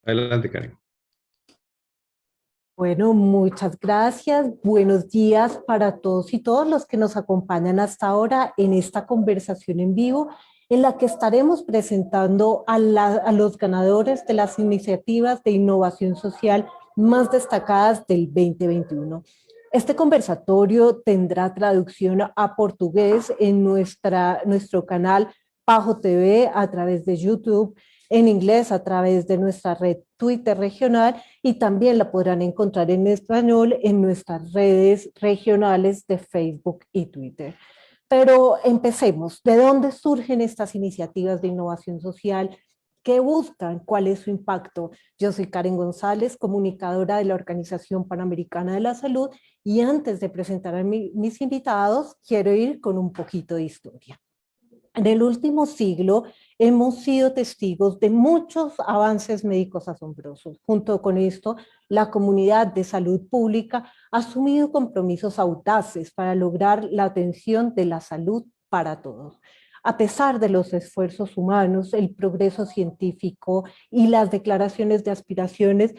Adelante, Karen. Bueno, muchas gracias. Buenos días para todos y todas los que nos acompañan hasta ahora en esta conversación en vivo, en la que estaremos presentando a los ganadores de las iniciativas de innovación social más destacadas del 2021. Este conversatorio tendrá traducción a portugués en nuestro canal Pajo TV a través de YouTube, en inglés a través de nuestra red Twitter regional, y también la podrán encontrar en español en nuestras redes regionales de Facebook y Twitter. Pero empecemos. ¿De dónde surgen estas iniciativas de innovación social? ¿Qué buscan? ¿Cuál es su impacto? Yo soy Karen González, comunicadora de la Organización Panamericana de la Salud, y antes de presentar a mis invitados, quiero ir con un poquito de historia. En el último siglo hemos sido testigos de muchos avances médicos asombrosos. Junto con esto, la comunidad de salud pública ha asumido compromisos audaces para lograr la atención de la salud para todos. A pesar de los esfuerzos humanos, el progreso científico y las declaraciones de aspiraciones,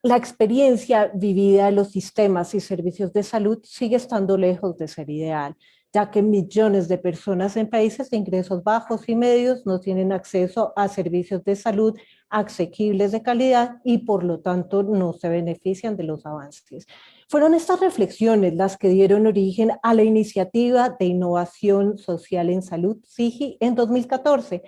la experiencia vivida en los sistemas y servicios de salud sigue estando lejos de ser ideal, ya que millones de personas en países de ingresos bajos y medios no tienen acceso a servicios de salud asequibles de calidad y por lo tanto no se benefician de los avances. Fueron estas reflexiones las que dieron origen a la iniciativa de innovación social en salud, SIGI, en 2014.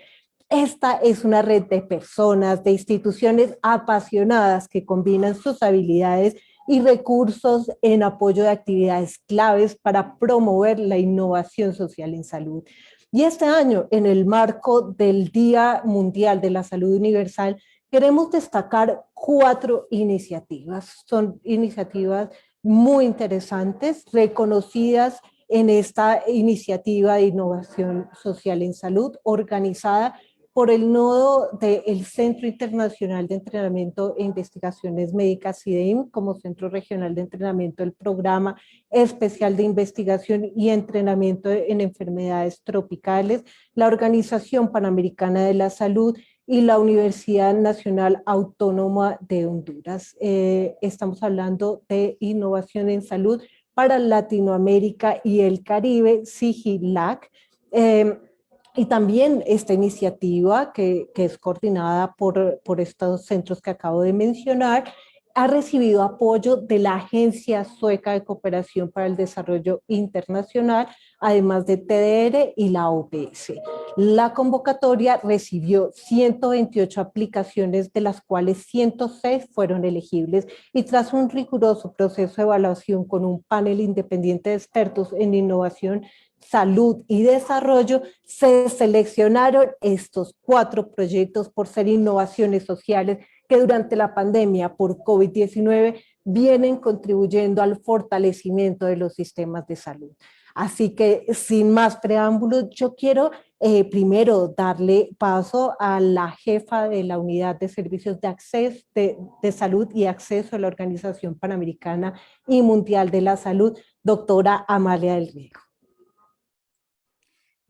Esta es una red de personas, de instituciones apasionadas que combinan sus habilidades y recursos en apoyo de actividades claves para promover la innovación social en salud. Y este año, en el marco del Día Mundial de la Salud Universal, queremos destacar 4 iniciativas. Son iniciativas muy interesantes, reconocidas en esta iniciativa de innovación social en salud, organizada por el nodo del Centro Internacional de Entrenamiento e Investigaciones Médicas, CIDEIM, como Centro Regional de Entrenamiento del Programa Especial de Investigación y Entrenamiento en Enfermedades Tropicales, la Organización Panamericana de la Salud y la Universidad Nacional Autónoma de Honduras. Estamos hablando de innovación en salud para Latinoamérica y el Caribe, SIGILAC. Y también esta iniciativa, que es coordinada por estos centros que acabo de mencionar, ha recibido apoyo de la Agencia Sueca de Cooperación para el Desarrollo Internacional, además de TDR y la OPS. La convocatoria recibió 128 aplicaciones, de las cuales 106 fueron elegibles, y tras un riguroso proceso de evaluación con un panel independiente de expertos en innovación, salud y desarrollo, se seleccionaron estos 4 proyectos por ser innovaciones sociales que durante la pandemia por COVID-19 vienen contribuyendo al fortalecimiento de los sistemas de salud. Así que, sin más preámbulos, yo quiero primero darle paso a la jefa de la Unidad de Servicios de Acceso de Salud y Acceso a la Organización Panamericana y Mundial de la Salud, doctora Amalia del Riego.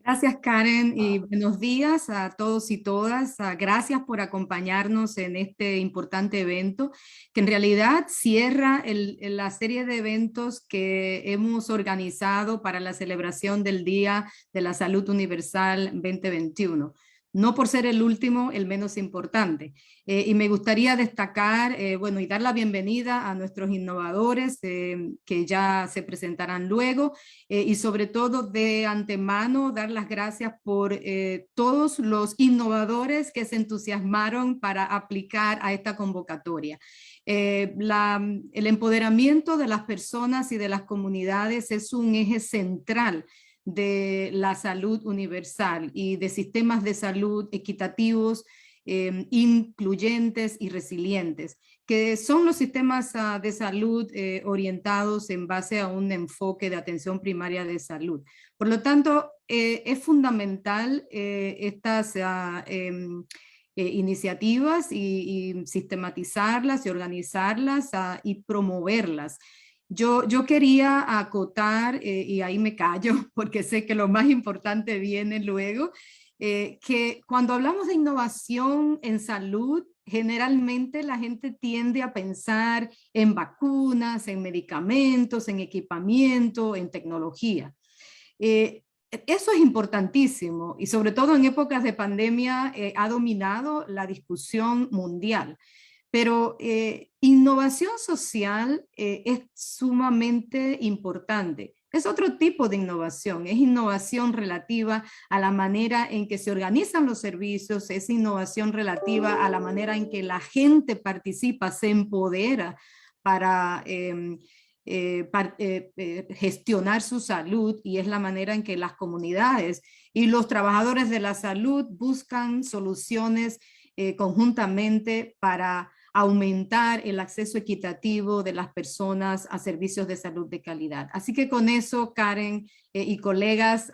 Gracias, Karen, y buenos días a todos y todas. Gracias por acompañarnos en este importante evento, que en realidad cierra la serie de eventos que hemos organizado para la celebración del Día de la Salud Universal 2021. No por ser el último, el menos importante. Y me gustaría destacar, bueno, y dar la bienvenida a nuestros innovadores que ya se presentarán luego, y sobre todo de antemano dar las gracias por todos los innovadores que se entusiasmaron para aplicar a esta convocatoria. El empoderamiento de las personas y de las comunidades es un eje central de la salud universal y de sistemas de salud equitativos, incluyentes y resilientes, que son los sistemas de salud orientados en base a un enfoque de atención primaria de salud. Por lo tanto, es fundamental estas iniciativas y sistematizarlas y organizarlas y promoverlas. Yo quería acotar, y ahí me callo porque sé que lo más importante viene luego, que cuando hablamos de innovación en salud, generalmente la gente tiende a pensar en vacunas, en medicamentos, en equipamiento, en tecnología. Eso es importantísimo y sobre todo en épocas de pandemia ha dominado la discusión mundial. Pero innovación social es sumamente importante. Es otro tipo de innovación, es innovación relativa a la manera en que se organizan los servicios, es innovación relativa a la manera en que la gente participa, se empodera para gestionar su salud, y es la manera en que las comunidades y los trabajadores de la salud buscan soluciones conjuntamente para aumentar el acceso equitativo de las personas a servicios de salud de calidad. Así que con eso, Karen y colegas,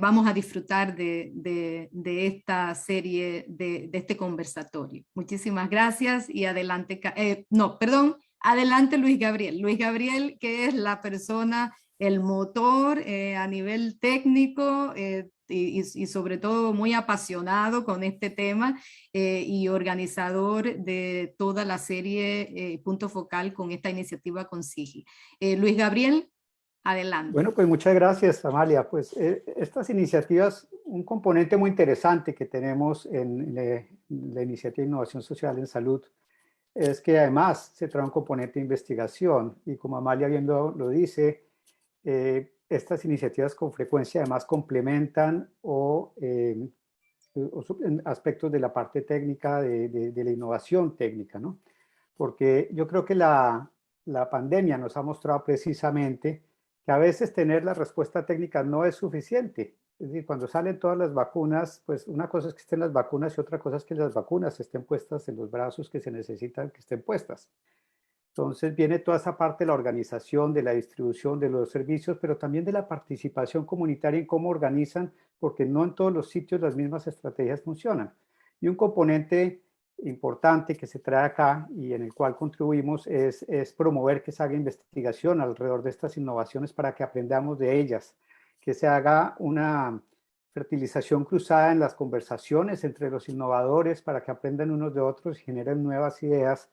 vamos a disfrutar de esta serie, de este conversatorio. Muchísimas gracias y adelante, adelante Luis Gabriel. Luis Gabriel, que es la persona, el motor a nivel técnico, y sobre todo muy apasionado con este tema y organizador de toda la serie Punto Focal con esta iniciativa con SIGI. Luis Gabriel, adelante. Bueno, pues muchas gracias, Amalia. Pues estas iniciativas, un componente muy interesante que tenemos en la iniciativa de innovación social en salud es que además se trae un componente de investigación y como Amalia bien lo dice, estas iniciativas con frecuencia además complementan aspectos de la parte técnica, de la innovación técnica, ¿no? Porque yo creo que la pandemia nos ha mostrado precisamente que a veces tener la respuesta técnica no es suficiente. Es decir, cuando salen todas las vacunas, pues una cosa es que estén las vacunas y otra cosa es que las vacunas estén puestas en los brazos que se necesitan que estén puestas. Entonces viene toda esa parte de la organización, de la distribución de los servicios, pero también de la participación comunitaria en cómo organizan, porque no en todos los sitios las mismas estrategias funcionan. Y un componente importante que se trae acá y en el cual contribuimos es promover que se haga investigación alrededor de estas innovaciones para que aprendamos de ellas, que se haga una fertilización cruzada en las conversaciones entre los innovadores para que aprendan unos de otros y generen nuevas ideas,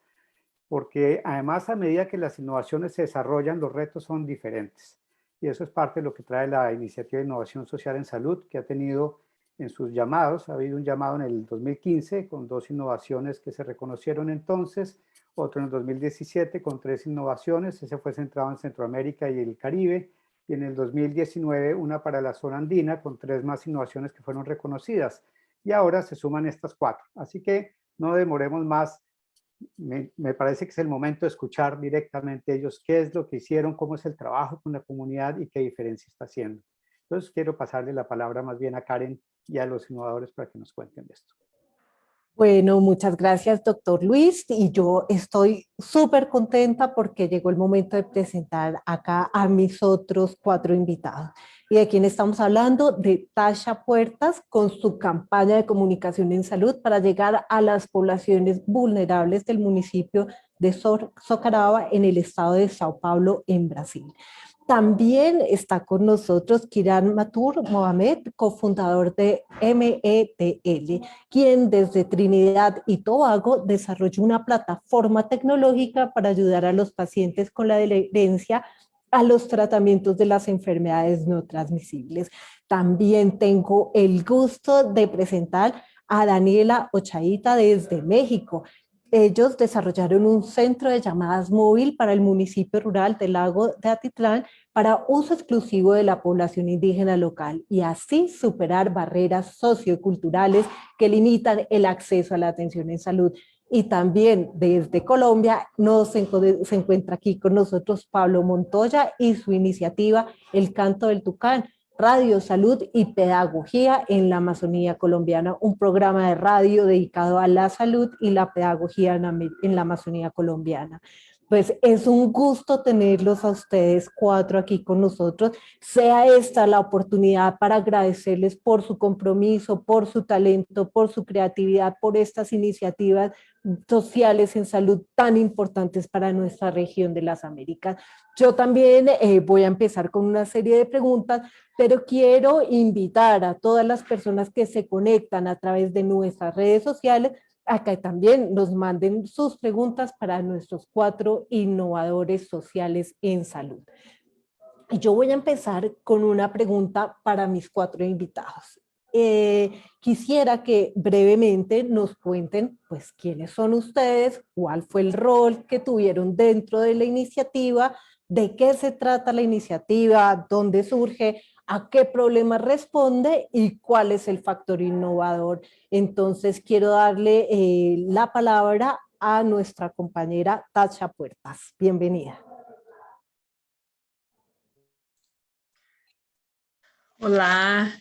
porque además a medida que las innovaciones se desarrollan, los retos son diferentes. Y eso es parte de lo que trae la iniciativa de innovación social en salud, que ha tenido en sus llamados, ha habido un llamado en el 2015 con 2 innovaciones que se reconocieron entonces, otro en el 2017 con 3 innovaciones, ese fue centrado en Centroamérica y el Caribe, y en el 2019 una para la zona andina con 3 más innovaciones que fueron reconocidas, y ahora se suman estas 4. Así que no demoremos más. Me parece que es el momento de escuchar directamente ellos qué es lo que hicieron, cómo es el trabajo con la comunidad y qué diferencia está haciendo. Entonces quiero pasarle la palabra más bien a Karen y a los innovadores para que nos cuenten de esto. Bueno, muchas gracias, doctor Luis. Y yo estoy súper contenta porque llegó el momento de presentar acá a mis otros 4 invitados. Y de quién estamos hablando, de Tasha Puertas, con su campaña de comunicación en salud para llegar a las poblaciones vulnerables del municipio de Sorocaba en el estado de Sao Paulo, en Brasil. También está con nosotros Kiran Mathur Mohamed, cofundador de METL, quien desde Trinidad y Tobago desarrolló una plataforma tecnológica para ayudar a los pacientes con la adherencia a los tratamientos de las enfermedades no transmisibles. También tengo el gusto de presentar a Daniela Ochaíta desde México. Ellos desarrollaron un centro de llamadas móvil para el municipio rural del Lago de Atitlán para uso exclusivo de la población indígena local y así superar barreras socioculturales que limitan el acceso a la atención en salud. Y también desde Colombia se encuentra aquí con nosotros Pablo Montoya y su iniciativa El Canto del Tucán, Radio, Salud y Pedagogía en la Amazonía colombiana, un programa de radio dedicado a la salud y la pedagogía en la Amazonía colombiana. Pues es un gusto tenerlos a ustedes 4 aquí con nosotros. Sea esta la oportunidad para agradecerles por su compromiso, por su talento, por su creatividad, por estas iniciativas sociales en salud tan importantes para nuestra región de las Américas. Yo también voy a empezar con una serie de preguntas, pero quiero invitar a todas las personas que se conectan a través de nuestras redes sociales acá también nos manden sus preguntas para nuestros 4 innovadores sociales en salud. Y yo voy a empezar con una pregunta para mis 4 invitados. Quisiera que brevemente nos cuenten, pues, quiénes son ustedes, cuál fue el rol que tuvieron dentro de la iniciativa, de qué se trata la iniciativa, dónde surge, a qué problema responde y cuál es el factor innovador. Entonces, quiero darle la palabra a nuestra compañera Tacha Puertas. Bienvenida. Olá,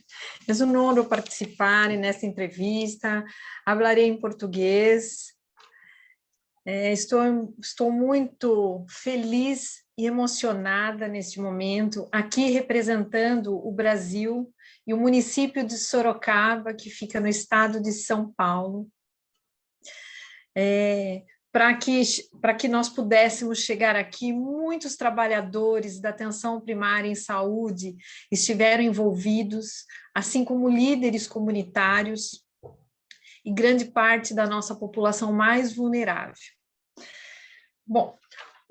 é um honor participar nesta entrevista. Falarei em português. Estou muito feliz e emocionada neste momento, aqui representando o Brasil e o município de Sorocaba, que fica no estado de São Paulo, para que nós pudéssemos chegar aqui. Muitos trabalhadores da atenção primária em saúde estiveram envolvidos, assim como líderes comunitários e grande parte da nossa população mais vulnerável. Bom,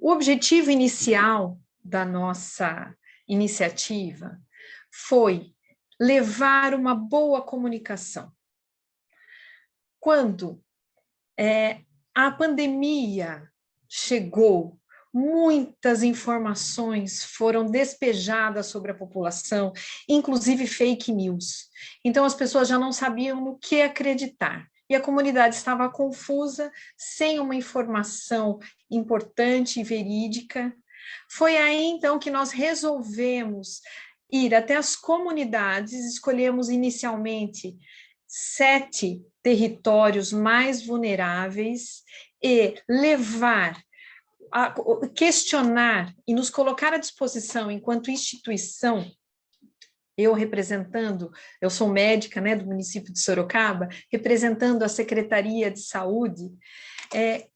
o objetivo inicial da nossa iniciativa foi levar uma boa comunicação. Quando a pandemia chegou, muitas informações foram despejadas sobre a população, inclusive fake news. Então, as pessoas já não sabiam no que acreditar. E a comunidade estava confusa, sem uma informação importante e verídica. Foi aí, então, que nós resolvemos ir até as comunidades, escolhemos inicialmente 7 territórios mais vulneráveis e levar, a questionar e nos colocar à disposição enquanto instituição. Eu sou médica, né, do município de Sorocaba, representando a Secretaria de Saúde,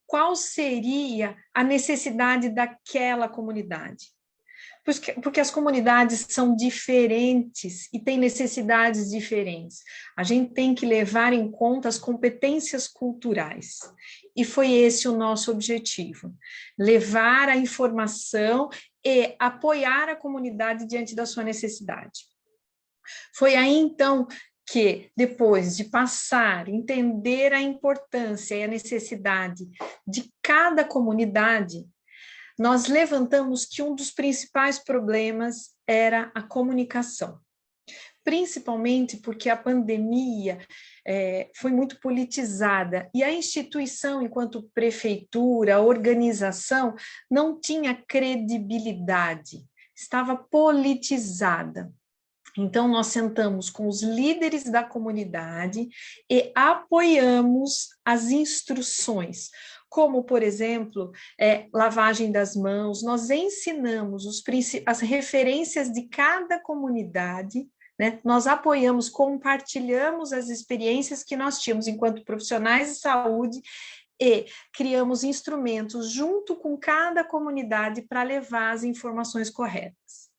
qual seria a necessidade daquela comunidade? Porque as comunidades são diferentes e têm necessidades diferentes. A gente tem que levar em conta as competências culturais. E foi esse o nosso objetivo, levar a informação e apoiar a comunidade diante da sua necessidade. Foi aí, então, que, depois de passar, entender a importância e a necessidade de cada comunidade, nós levantamos que um dos principais problemas era a comunicação, principalmente porque a pandemia foi muito politizada e a instituição, enquanto prefeitura, organização, não tinha credibilidade, estava politizada. Então, nós sentamos com os líderes da comunidade e apoiamos as instruções, como, por exemplo, lavagem das mãos. Nós ensinamos as referências de cada comunidade, né? Nós apoiamos, compartilhamos as experiências que nós tínhamos enquanto profissionais de saúde e criamos instrumentos junto com cada comunidade para levar as informações corretas.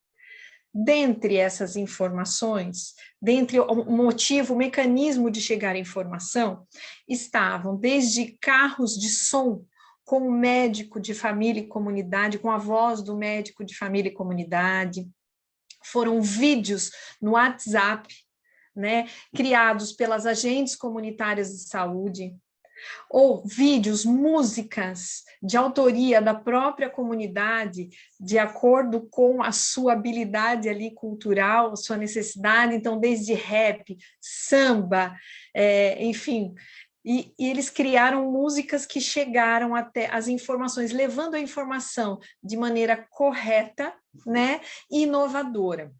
Dentre essas informações, dentre o mecanismo de chegar à informação, estavam desde carros de som com o médico de família e comunidade, com a voz do médico de família e comunidade, foram vídeos no WhatsApp, né, criados pelas agentes comunitárias de saúde, ou vídeos, músicas de autoria da própria comunidade, de acordo com a sua habilidade ali cultural, sua necessidade, então desde rap, samba, enfim, e eles criaram músicas que chegaram até as informações, levando a informação de maneira correta, né, e inovadora.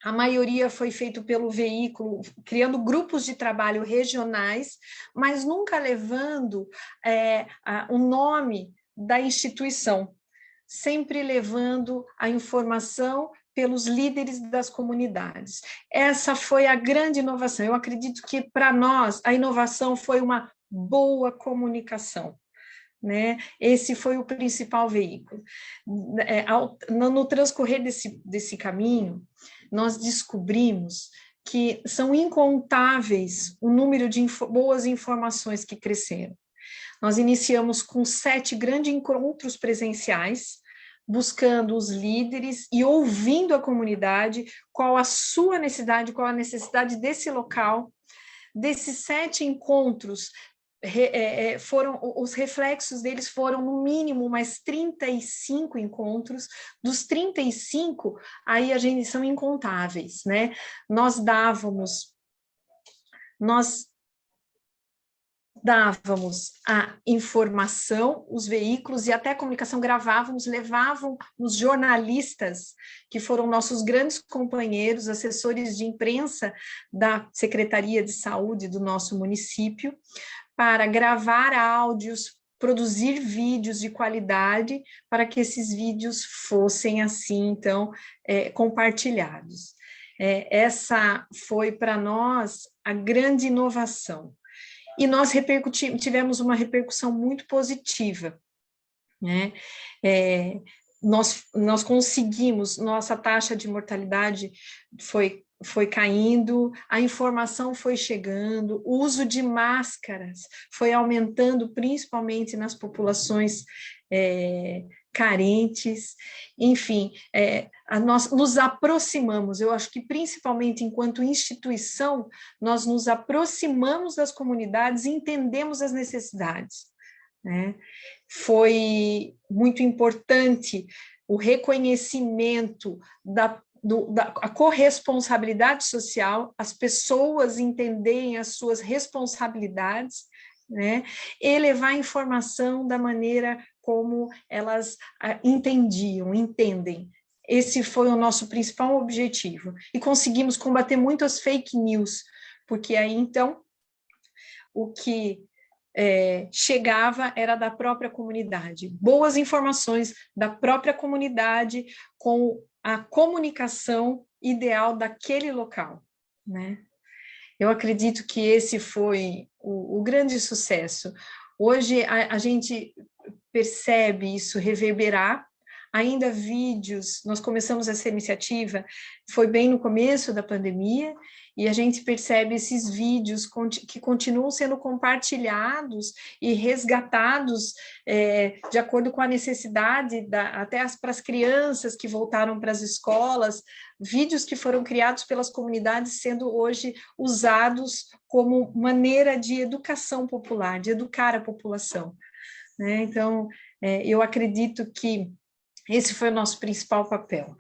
A maioria foi feito pelo veículo, criando grupos de trabalho regionais, mas nunca levando o nome da instituição, sempre levando a informação pelos líderes das comunidades. Essa foi a grande inovação. Eu acredito que, para nós, a inovação foi uma boa comunicação, né? Esse foi o principal veículo. No transcorrer desse caminho, nós descobrimos que são incontáveis o número de boas informações que cresceram. Nós iniciamos com 7 grandes encontros presenciais, buscando os líderes e ouvindo a comunidade, qual a sua necessidade, qual a necessidade desse local. Desses 7 encontros, os reflexos deles foram no mínimo mais 35 encontros. Dos 35, aí a gente são incontáveis, né? Nós dávamos a informação, os veículos e até a comunicação, gravávamos, levavam os jornalistas, que foram nossos grandes companheiros, assessores de imprensa da Secretaria de Saúde do nosso município, para gravar áudios, produzir vídeos de qualidade, para que esses vídeos fossem assim, então, compartilhados. Essa foi para nós a grande inovação. E nós tivemos uma repercussão muito positiva, né? Nós conseguimos, nossa taxa de mortalidade foi caindo, a informação foi chegando, o uso de máscaras foi aumentando, principalmente nas populações carentes, enfim, nós nos aproximamos, eu acho que principalmente enquanto instituição, nós nos aproximamos das comunidades e entendemos as necessidades, né? Foi muito importante o reconhecimento da corresponsabilidade social, as pessoas entenderem as suas responsabilidades, né? E levar a informação da maneira como elas entendem. Esse foi o nosso principal objetivo. E conseguimos combater muito as fake news, porque aí, então, o que chegava era da própria comunidade. Boas informações da própria comunidade com a comunicação ideal daquele local, né? Eu acredito que esse foi o grande sucesso. Hoje a gente percebe isso reverberar, ainda vídeos, nós começamos essa iniciativa, foi bem no começo da pandemia, e a gente percebe esses vídeos que continuam sendo compartilhados e resgatados de acordo com a necessidade, até para as crianças que voltaram para as escolas, vídeos que foram criados pelas comunidades sendo hoje usados como maneira de educação popular, de educar a população, né? Então, eu acredito que esse foi o nosso principal papel.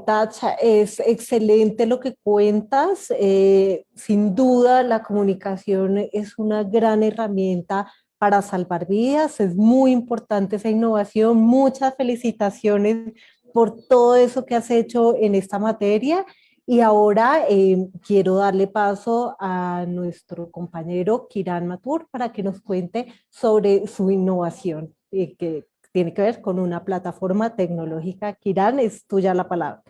Tatcha, es excelente lo que cuentas. Sin duda, la comunicación es una gran herramienta para salvar vidas. Es muy importante esa innovación. Muchas felicitaciones por todo eso que has hecho en esta materia. Y ahora quiero darle paso a nuestro compañero Kiran Mathur para que nos cuente sobre su innovación, que tiene que ver con una plataforma tecnológica. Kiran, es tuya la palabra.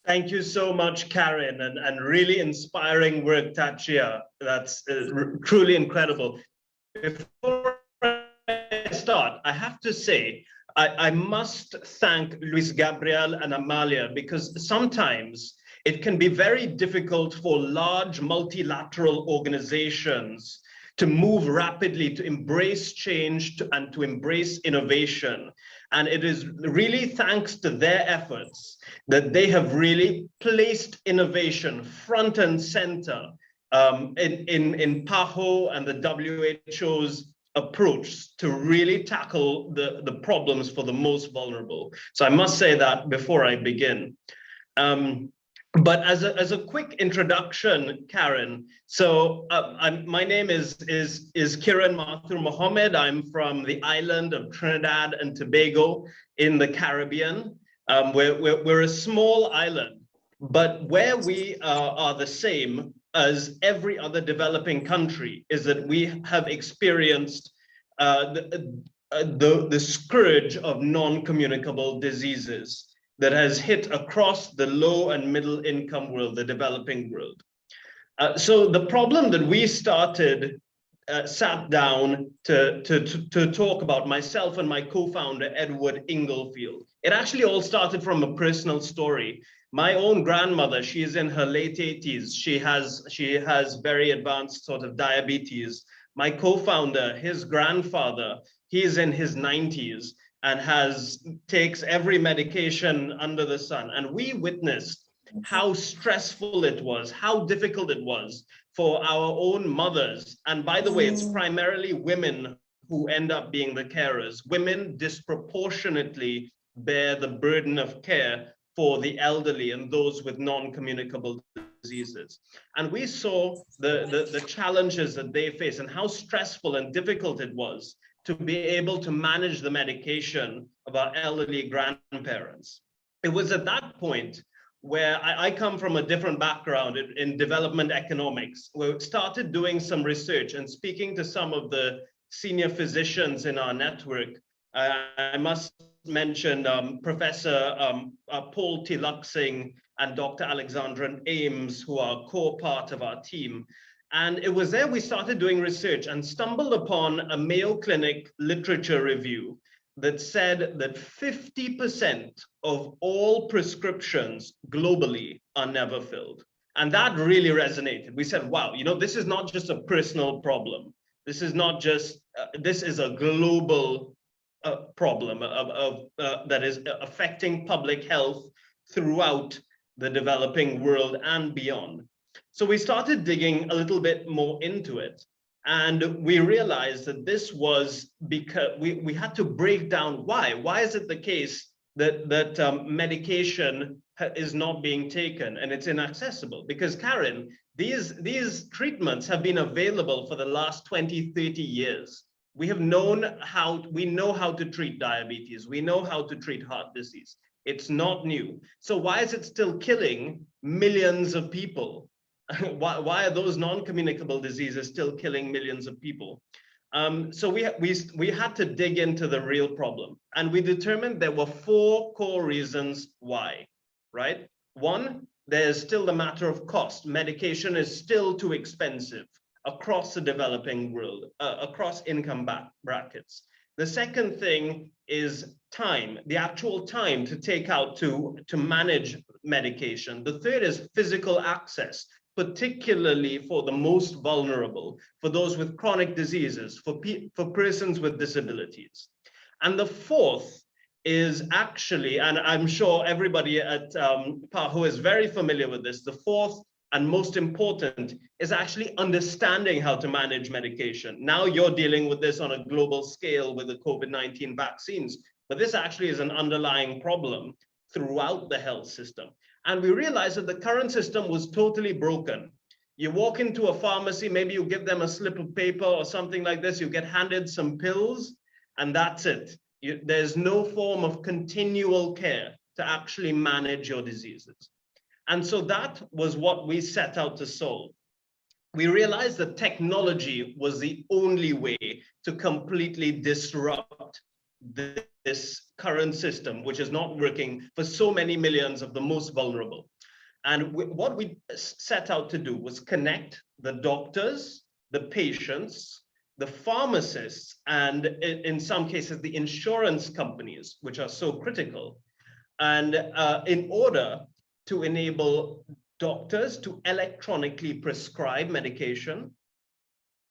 Thank you so much, Karen, and really inspiring work, Tatcha. That's truly incredible. Before I start, I have to say, I must thank Luis Gabriel and Amalia, because sometimes it can be very difficult for large multilateral organizations to move rapidly, to embrace change, and to embrace innovation. And it is really thanks to their efforts that they have really placed innovation front and center in PAHO and the WHO's approach to really tackle the problems for the most vulnerable. So I must say that before I begin. But as a quick introduction, Karen, so my name is Kiran Mathur Mohammed. I'm from the island of Trinidad and Tobago in the Caribbean. We're a small island, but where we are the same as every other developing country is that we have experienced the scourge of non-communicable diseases that has hit across the low and middle income world, the developing world. So the problem that we started sat down to talk about, myself and my co-founder, Edward Inglefield. It actually all started from a personal story. My own grandmother, she is in her late 80s. She has very advanced sort of diabetes. My co-founder, his grandfather, he is in his 90s and takes every medication under the sun. And we witnessed how stressful it was, how difficult it was for our own mothers. And by the way, it's primarily women who end up being the carers. Women disproportionately bear the burden of care for the elderly and those with non-communicable diseases. And we saw the challenges that they face and how stressful and difficult it was to be able to manage the medication of our elderly grandparents. It was at that point where I come from a different background in development economics, where we started doing some research and speaking to some of the senior physicians in our network. I must mention Professor Paul Tilaksing and Dr. Alexandra Ames, who are a core part of our team. And it was there we started doing research and stumbled upon a Mayo Clinic literature review that said that 50% of all prescriptions globally are never filled. And that really resonated. We said, wow, you know, this is not just a personal problem. This is not just, this is a global problem that is affecting public health throughout the developing world and beyond. So we started digging a little bit more into it. And we realized that this was because we had to break down why. Why is it the case that medication is not being taken and it's inaccessible? Because Karen, these treatments have been available for the last 20, 30 years. We know how to treat diabetes. We know how to treat heart disease. It's not new. So why is it still killing millions of people? Why are those non-communicable diseases still killing millions of people? So we had to dig into the real problem, and we determined there were 4 core reasons why, right? One, there's still the matter of cost. Medication is still too expensive across the developing world, across income brackets. The second thing is time, the actual time to take out to manage medication. The third is physical access, particularly for the most vulnerable, for those with chronic diseases, for persons with disabilities. And the fourth is actually, and I'm sure everybody at PAHO is very familiar with this, the fourth and most important is actually understanding how to manage medication. Now you're dealing with this on a global scale with the COVID-19 vaccines, but this actually is an underlying problem throughout the health system. And we realized that the current system was totally broken. You walk into a pharmacy, maybe you give them a slip of paper or something like this, you get handed some pills, and that's it. There's no form of continual care to actually manage your diseases. And so that was what we set out to solve. We realized that technology was the only way to completely disrupt this current system, which is not working for so many millions of the most vulnerable. And what we set out to do was connect the doctors, the patients, the pharmacists, and in some cases, the insurance companies, which are so critical. And in order to enable doctors to electronically prescribe medication,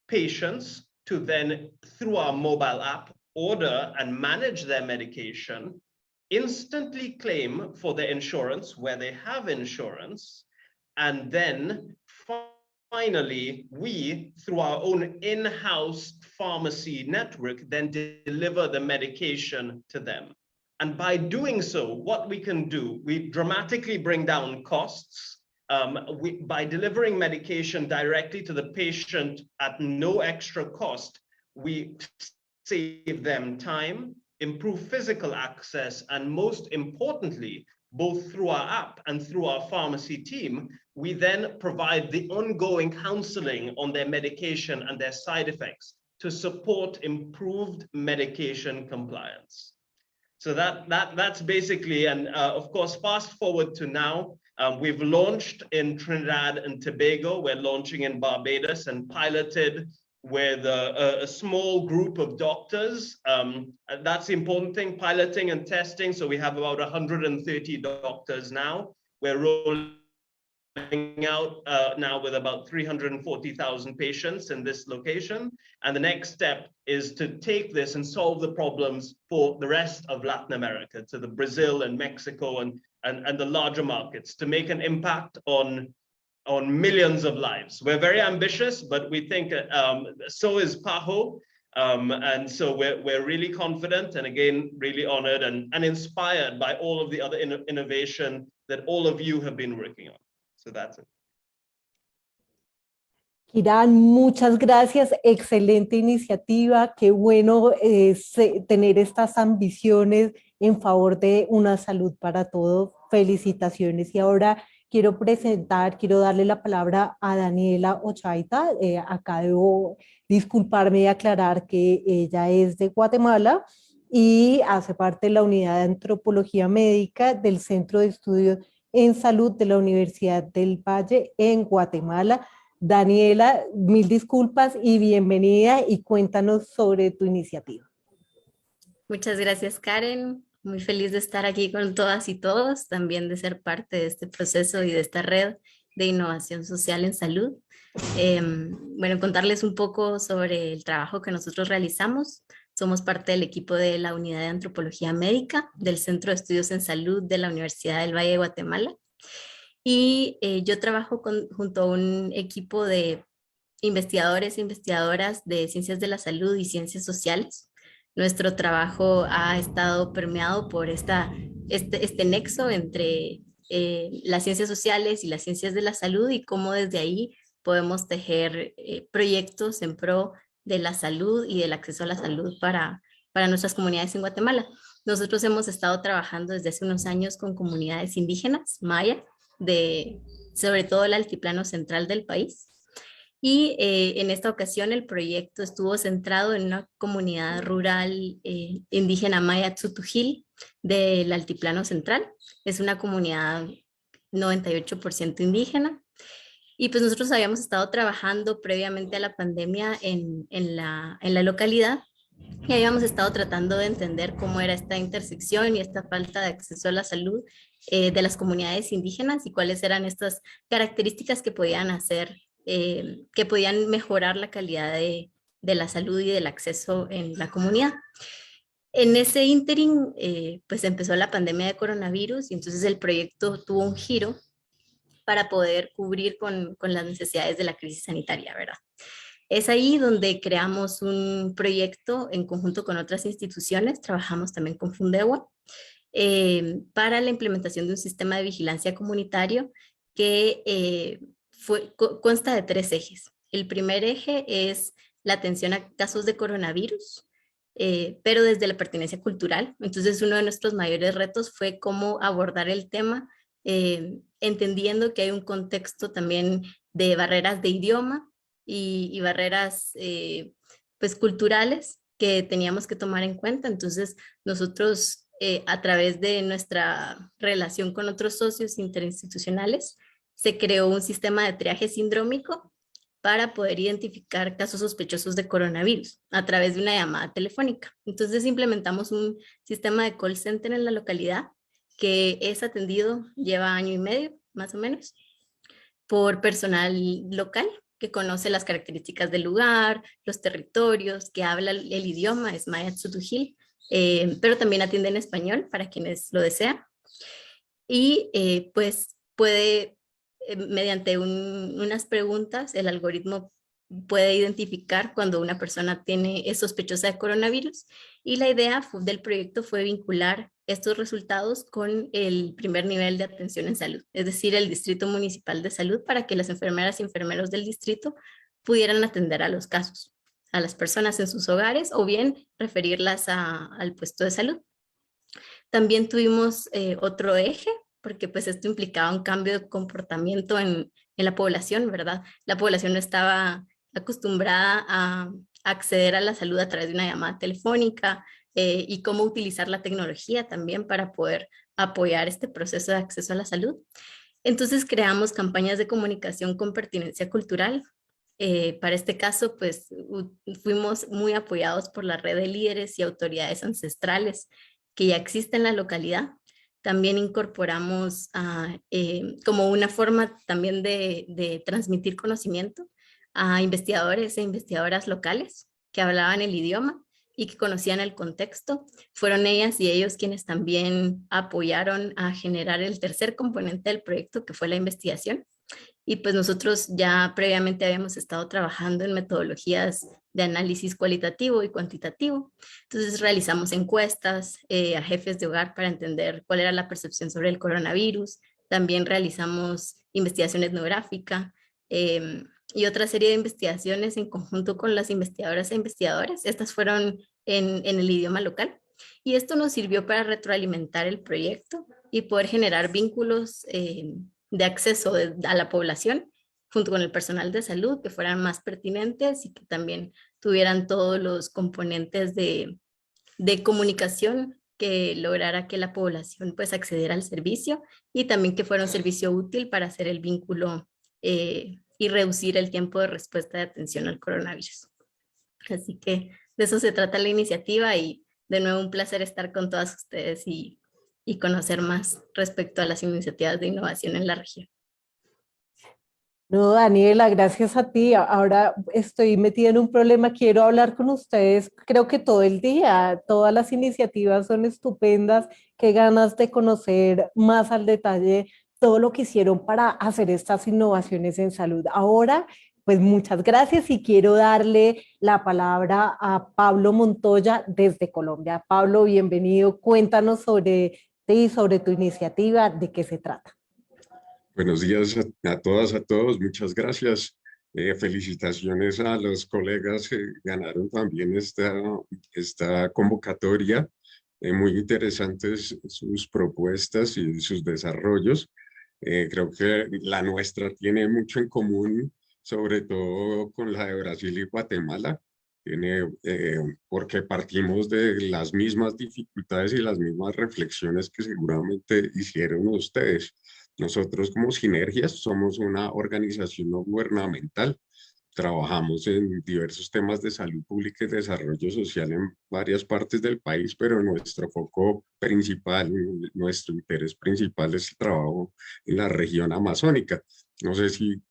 patients to then, through our mobile app, order and manage their medication, instantly claim for their insurance where they have insurance, and then finally, we, through our own in-house pharmacy network, then deliver the medication to them. And by doing so, what we can do, we dramatically bring down costs. By delivering medication directly to the patient at no extra cost, we save them time, improve physical access, and most importantly, both through our app and through our pharmacy team, we then provide the ongoing counseling on their medication and their side effects to support improved medication compliance. So that's basically, and of course, fast forward to now, we've launched in Trinidad and Tobago, we're launching in Barbados and piloted with a small group of doctors. That's the important thing, piloting and testing. So we have about 130 doctors now. We're rolling out now with about 340,000 patients in this location. And the next step is to take this and solve the problems for the rest of Latin America, to the Brazil and Mexico and the larger markets, to make an impact on millions of lives. We're very ambitious, but we think so is PAHO. And so we're really confident and again, really honored and inspired by all of the other innovation that all of you have been working on. So that's it. Kiran, muchas gracias, excelente iniciativa, qué bueno tener estas ambiciones en favor de una salud para todos, felicitaciones. Y ahora quiero darle la palabra a Daniela Ochaita, acá debo disculparme y aclarar que ella es de Guatemala y hace parte de la unidad de antropología médica del Centro de Estudios en Salud de la Universidad del Valle en Guatemala. Daniela, mil disculpas y bienvenida y cuéntanos sobre tu iniciativa. Muchas gracias, Karen. Muy feliz de estar aquí con todas y todos, también de ser parte de este proceso y de esta red de innovación social en salud. Bueno, contarles un poco sobre el trabajo que nosotros realizamos. Somos parte del equipo de la Unidad de Antropología Médica del Centro de Estudios en Salud de la Universidad del Valle de Guatemala. Y yo trabajo junto a un equipo de investigadores e investigadoras de ciencias de la salud y ciencias sociales. Nuestro trabajo ha estado permeado por este nexo entre las ciencias sociales y las ciencias de la salud y cómo desde ahí podemos tejer proyectos en pro de la salud y del acceso a la salud para nuestras comunidades en Guatemala. Nosotros hemos estado trabajando desde hace unos años con comunidades indígenas, maya, sobre todo el altiplano central del país. Y en esta ocasión el proyecto estuvo centrado en una comunidad rural indígena maya Tzutujil del altiplano central. Es una comunidad 98% indígena. Y pues nosotros habíamos estado trabajando previamente a la pandemia en la localidad y habíamos estado tratando de entender cómo era esta intersección y esta falta de acceso a la salud de las comunidades indígenas y cuáles eran estas características que podían hacer, que podían mejorar la calidad de la salud y del acceso en la comunidad. En ese ínterin, pues empezó la pandemia de coronavirus y entonces el proyecto tuvo un giro para poder cubrir con las necesidades de la crisis sanitaria, ¿verdad? Es ahí donde creamos un proyecto en conjunto con otras instituciones, trabajamos también con Fundewa, para la implementación de un sistema de vigilancia comunitario que consta de 3 ejes. El primer eje es la atención a casos de coronavirus, pero desde la pertenencia cultural. Entonces, uno de nuestros mayores retos fue cómo abordar el tema, entendiendo que hay un contexto también de barreras de idioma y barreras pues culturales que teníamos que tomar en cuenta. Entonces, nosotros a través de nuestra relación con otros socios interinstitucionales, se creó un sistema de triaje sindrómico para poder identificar casos sospechosos de coronavirus a través de una llamada telefónica. Entonces implementamos un sistema de call center en la localidad que es atendido, lleva 1 año y medio más o menos, por personal local que conoce las características del lugar, los territorios, que habla el idioma, es Maya Tzutujil, pero también atiende en español para quienes lo desean. Y pues puede, mediante unas preguntas, el algoritmo puede identificar cuando una persona es sospechosa de coronavirus, y la idea del proyecto fue vincular estos resultados con el primer nivel de atención en salud, es decir, el Distrito Municipal de Salud, para que las enfermeras y enfermeros del distrito pudieran atender a los casos, a las personas en sus hogares o bien referirlas al puesto de salud. También tuvimos otro eje, porque pues esto implicaba un cambio de comportamiento en la población, ¿verdad? La población no estaba acostumbrada a acceder a la salud a través de una llamada telefónica y cómo utilizar la tecnología también para poder apoyar este proceso de acceso a la salud. Entonces creamos campañas de comunicación con pertinencia cultural Para este caso, pues fuimos muy apoyados por la red de líderes y autoridades ancestrales que ya existe en la localidad. También incorporamos como una forma también de transmitir conocimiento a investigadores e investigadoras locales que hablaban el idioma y que conocían el contexto. Fueron ellas y ellos quienes también apoyaron a generar el tercer componente del proyecto, que fue la investigación. Y pues nosotros ya previamente habíamos estado trabajando en metodologías de análisis cualitativo y cuantitativo. Entonces realizamos encuestas a jefes de hogar para entender cuál era la percepción sobre el coronavirus. También realizamos investigación etnográfica y otra serie de investigaciones en conjunto con las investigadoras e investigadores. Estas fueron en el idioma local. Y esto nos sirvió para retroalimentar el proyecto y poder generar vínculos de acceso a la población junto con el personal de salud que fueran más pertinentes y que también tuvieran todos los componentes de comunicación que lograra que la población pues accediera al servicio y también que fuera un servicio útil para hacer el vínculo y reducir el tiempo de respuesta de atención al coronavirus. Así que de eso se trata la iniciativa y de nuevo un placer estar con todas ustedes y conocer más respecto a las iniciativas de innovación en la región. No, Daniela, gracias a ti. Ahora estoy metida en un problema, quiero hablar con ustedes, creo que todo el día, todas las iniciativas son estupendas, qué ganas de conocer más al detalle todo lo que hicieron para hacer estas innovaciones en salud. Ahora, pues muchas gracias y quiero darle la palabra a Pablo Montoya desde Colombia. Pablo, bienvenido, cuéntanos sobre ti, sobre tu iniciativa, de qué se trata. Buenos días a todas, a todos. Muchas gracias. Felicitaciones a los colegas que ganaron también esta convocatoria. Muy interesantes sus propuestas y sus desarrollos. Creo que la nuestra tiene mucho en común, sobre todo con la de Brasil y Guatemala. Porque partimos de las mismas dificultades y las mismas reflexiones que seguramente hicieron ustedes. Nosotros como Sinergias somos una organización no gubernamental. Trabajamos en diversos temas de salud pública y desarrollo social en varias partes del país, pero nuestro foco principal, nuestro interés principal es el trabajo en la región amazónica. No sé si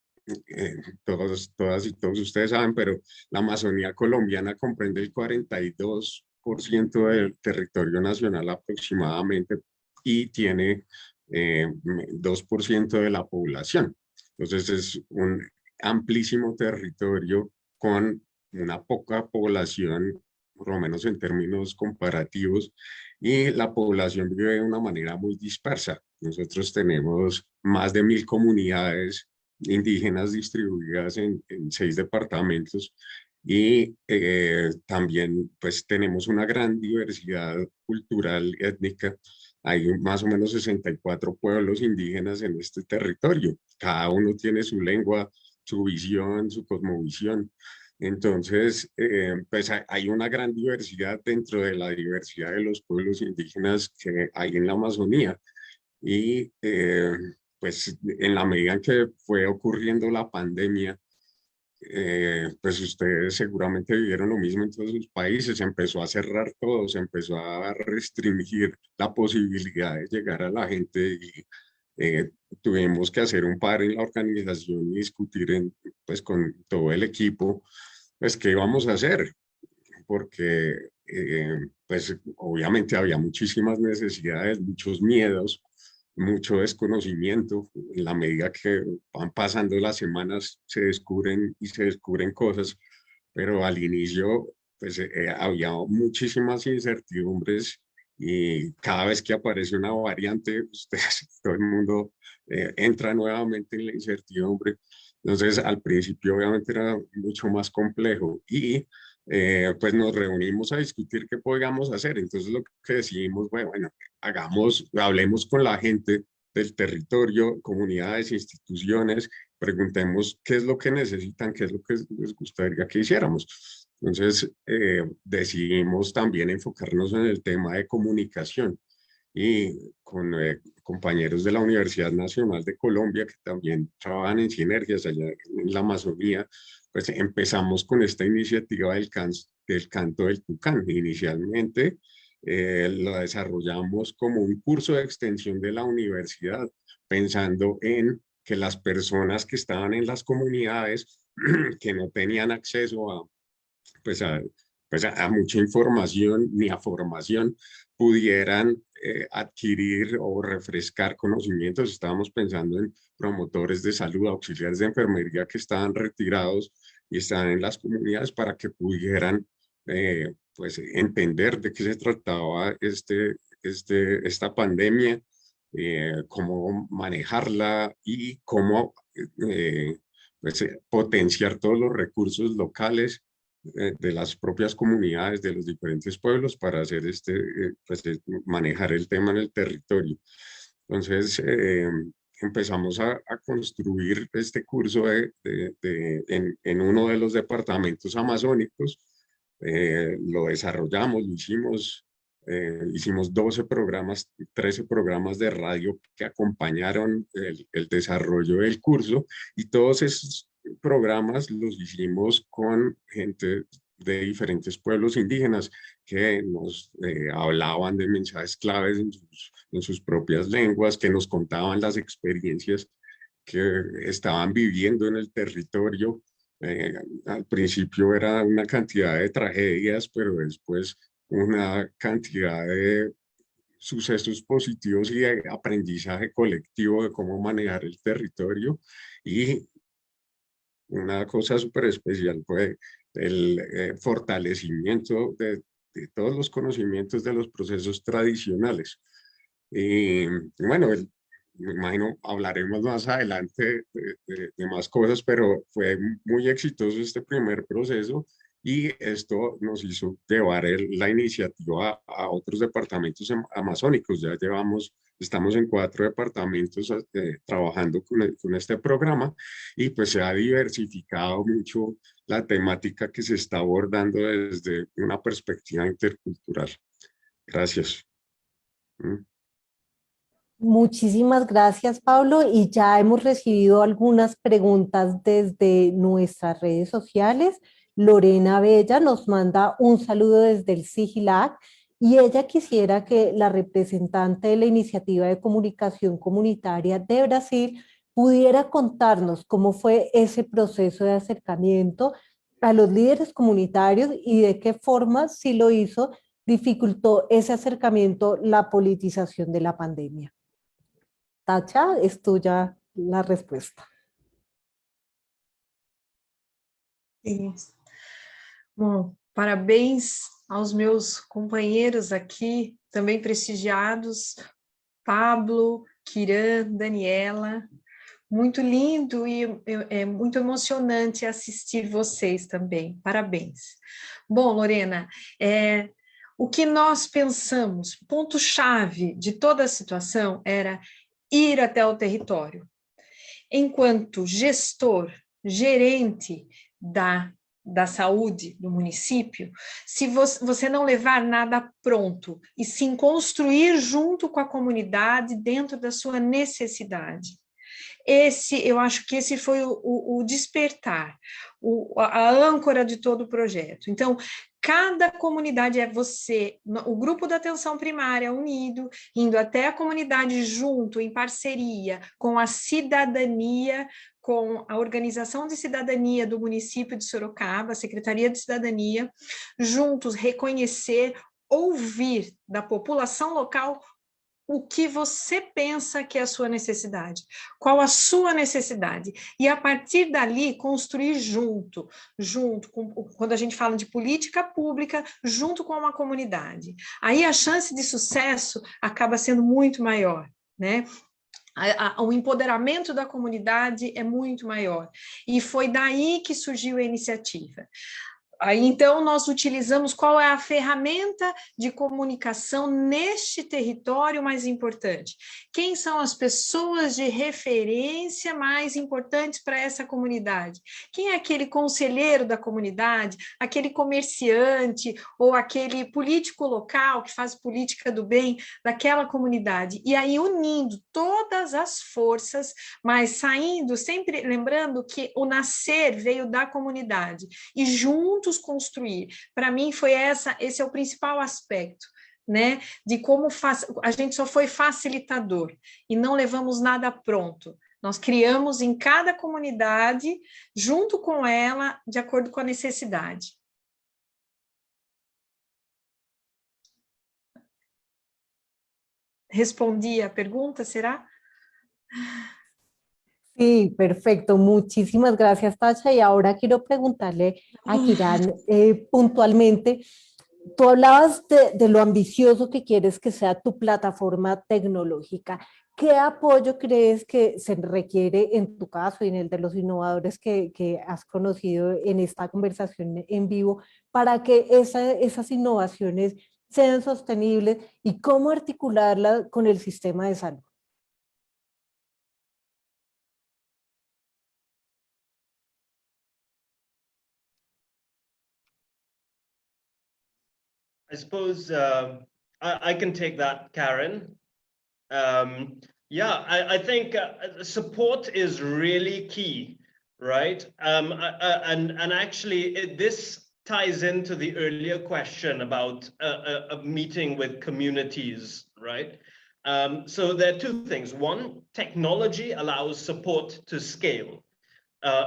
todas y todos ustedes saben, pero la Amazonía colombiana comprende el 42% del territorio nacional aproximadamente y tiene 2% de la población. Entonces es un amplísimo territorio con una poca población, por lo menos en términos comparativos, y la población vive de una manera muy dispersa. Nosotros tenemos más de 1000 comunidades indígenas distribuidas en 6 departamentos y también pues tenemos una gran diversidad cultural y étnica. Hay más o menos 64 pueblos indígenas en este territorio. Cada uno tiene su lengua, su visión, su cosmovisión. Entonces, pues hay una gran diversidad dentro de la diversidad de los pueblos indígenas que hay en la Amazonía. Y pues en la medida en que fue ocurriendo la pandemia, pues ustedes seguramente vivieron lo mismo en todos sus países, se empezó a cerrar todo, se empezó a restringir la posibilidad de llegar a la gente y tuvimos que hacer un par en la organización y discutir pues con todo el equipo, pues qué íbamos a hacer, porque pues obviamente había muchísimas necesidades, muchos miedos, mucho desconocimiento. En la medida que van pasando las semanas se descubren cosas, pero al inicio pues había muchísimas incertidumbres y cada vez que aparece una variante, todo el mundo entra nuevamente en la incertidumbre. Entonces al principio obviamente era mucho más complejo y pues nos reunimos a discutir qué podíamos hacer. Entonces lo que decidimos, bueno, hablemos con la gente del territorio, comunidades, instituciones, preguntemos qué es lo que necesitan, qué es lo que les gustaría que hiciéramos. Entonces decidimos también enfocarnos en el tema de comunicación y con compañeros de la Universidad Nacional de Colombia que también trabajan en sinergias allá en la Amazonía, pues empezamos con esta iniciativa del canto del Tucán. Inicialmente lo desarrollamos como un curso de extensión de la universidad, pensando en que las personas que estaban en las comunidades que no tenían acceso a, pues a mucha información ni a formación, pudieran adquirir o refrescar conocimientos. Estábamos pensando en promotores de salud, auxiliares de enfermería que estaban retirados y estaban en las comunidades para que pudieran pues entender de qué se trataba esta pandemia, cómo manejarla y cómo pues, potenciar todos los recursos locales de las propias comunidades, de los diferentes pueblos, para hacer pues, manejar el tema en el territorio. Entonces, empezamos a construir este curso en uno de los departamentos amazónicos. Lo desarrollamos, lo hicimos 12 programas, 13 programas de radio que acompañaron el desarrollo del curso, y todos esos programas los hicimos con gente de diferentes pueblos indígenas que nos hablaban de mensajes claves en sus propias lenguas, que nos contaban las experiencias que estaban viviendo en el territorio. Al principio era una cantidad de tragedias, pero después una cantidad de sucesos positivos y de aprendizaje colectivo de cómo manejar el territorio. Y una cosa súper especial fue el fortalecimiento de todos los conocimientos de los procesos tradicionales. Y bueno, me imagino hablaremos más adelante de más cosas, pero fue muy exitoso este primer proceso, y esto nos hizo llevar la iniciativa a otros departamentos amazónicos. Ya estamos en 4 departamentos trabajando con este programa, y pues se ha diversificado mucho la temática que se está abordando desde una perspectiva intercultural. Gracias. Muchísimas gracias, Pablo, y ya hemos recibido algunas preguntas desde nuestras redes sociales. Lorena Bella nos manda un saludo desde el SIGILAC, y ella quisiera que la representante de la Iniciativa de Comunicación Comunitaria de Brasil pudiera contarnos cómo fue ese proceso de acercamiento a los líderes comunitarios y de qué forma, si lo hizo, dificultó ese acercamiento la politización de la pandemia. Tacha, es tuya la respuesta. Sim. Bom, parabéns aos meus companheiros aqui, também prestigiados, Pablo, Kiran, Daniela. Muito lindo e é muito emocionante assistir vocês também. Parabéns. Bom, Lorena, o que nós pensamos, ponto-chave de toda a situação era ir até o território. Enquanto gestor, gerente da saúde do município, se você não levar nada pronto e sim construir junto com a comunidade dentro da sua necessidade. Eu acho que esse foi o despertar, a âncora de todo o projeto. Então, cada comunidade o grupo da atenção primária unido, indo até a comunidade junto, em parceria com a cidadania, com a Organização de Cidadania do município de Sorocaba, a Secretaria de Cidadania, juntos reconhecer, ouvir da população local o que você pensa que é a sua necessidade, qual a sua necessidade, e a partir dali construir junto quando a gente fala de política pública, junto com uma comunidade. Aí a chance de sucesso acaba sendo muito maior, né? O empoderamento da comunidade é muito maior, e foi daí que surgiu a iniciativa. Aí, então, nós utilizamos qual é a ferramenta de comunicação neste território mais importante. Quem são as pessoas de referência mais importantes para essa comunidade? Quem é aquele conselheiro da comunidade, aquele comerciante ou aquele político local que faz política do bem daquela comunidade? E aí, unindo todas as forças, mas saindo, sempre lembrando que o nascer veio da comunidade, e juntos construir. Para mim esse é o principal aspecto, né? De como a gente só foi facilitador e não levamos nada pronto. Nós criamos em cada comunidade, junto com ela, de acordo com a necessidade. Respondi a pergunta, será? Sí, perfecto. Muchísimas gracias, Tasha. Y ahora quiero preguntarle a Kiran puntualmente, tú hablabas de lo ambicioso que quieres que sea tu plataforma tecnológica. ¿Qué apoyo crees que se requiere en tu caso y en el de los innovadores que has conocido en esta conversación en vivo para que esas innovaciones sean sostenibles y cómo articularlas con el sistema de salud? I suppose I can take that, Karen. Yeah, I think support is really key, right? And actually, this ties into the earlier question about a meeting with communities, right? So there are two things. One, technology allows support to scale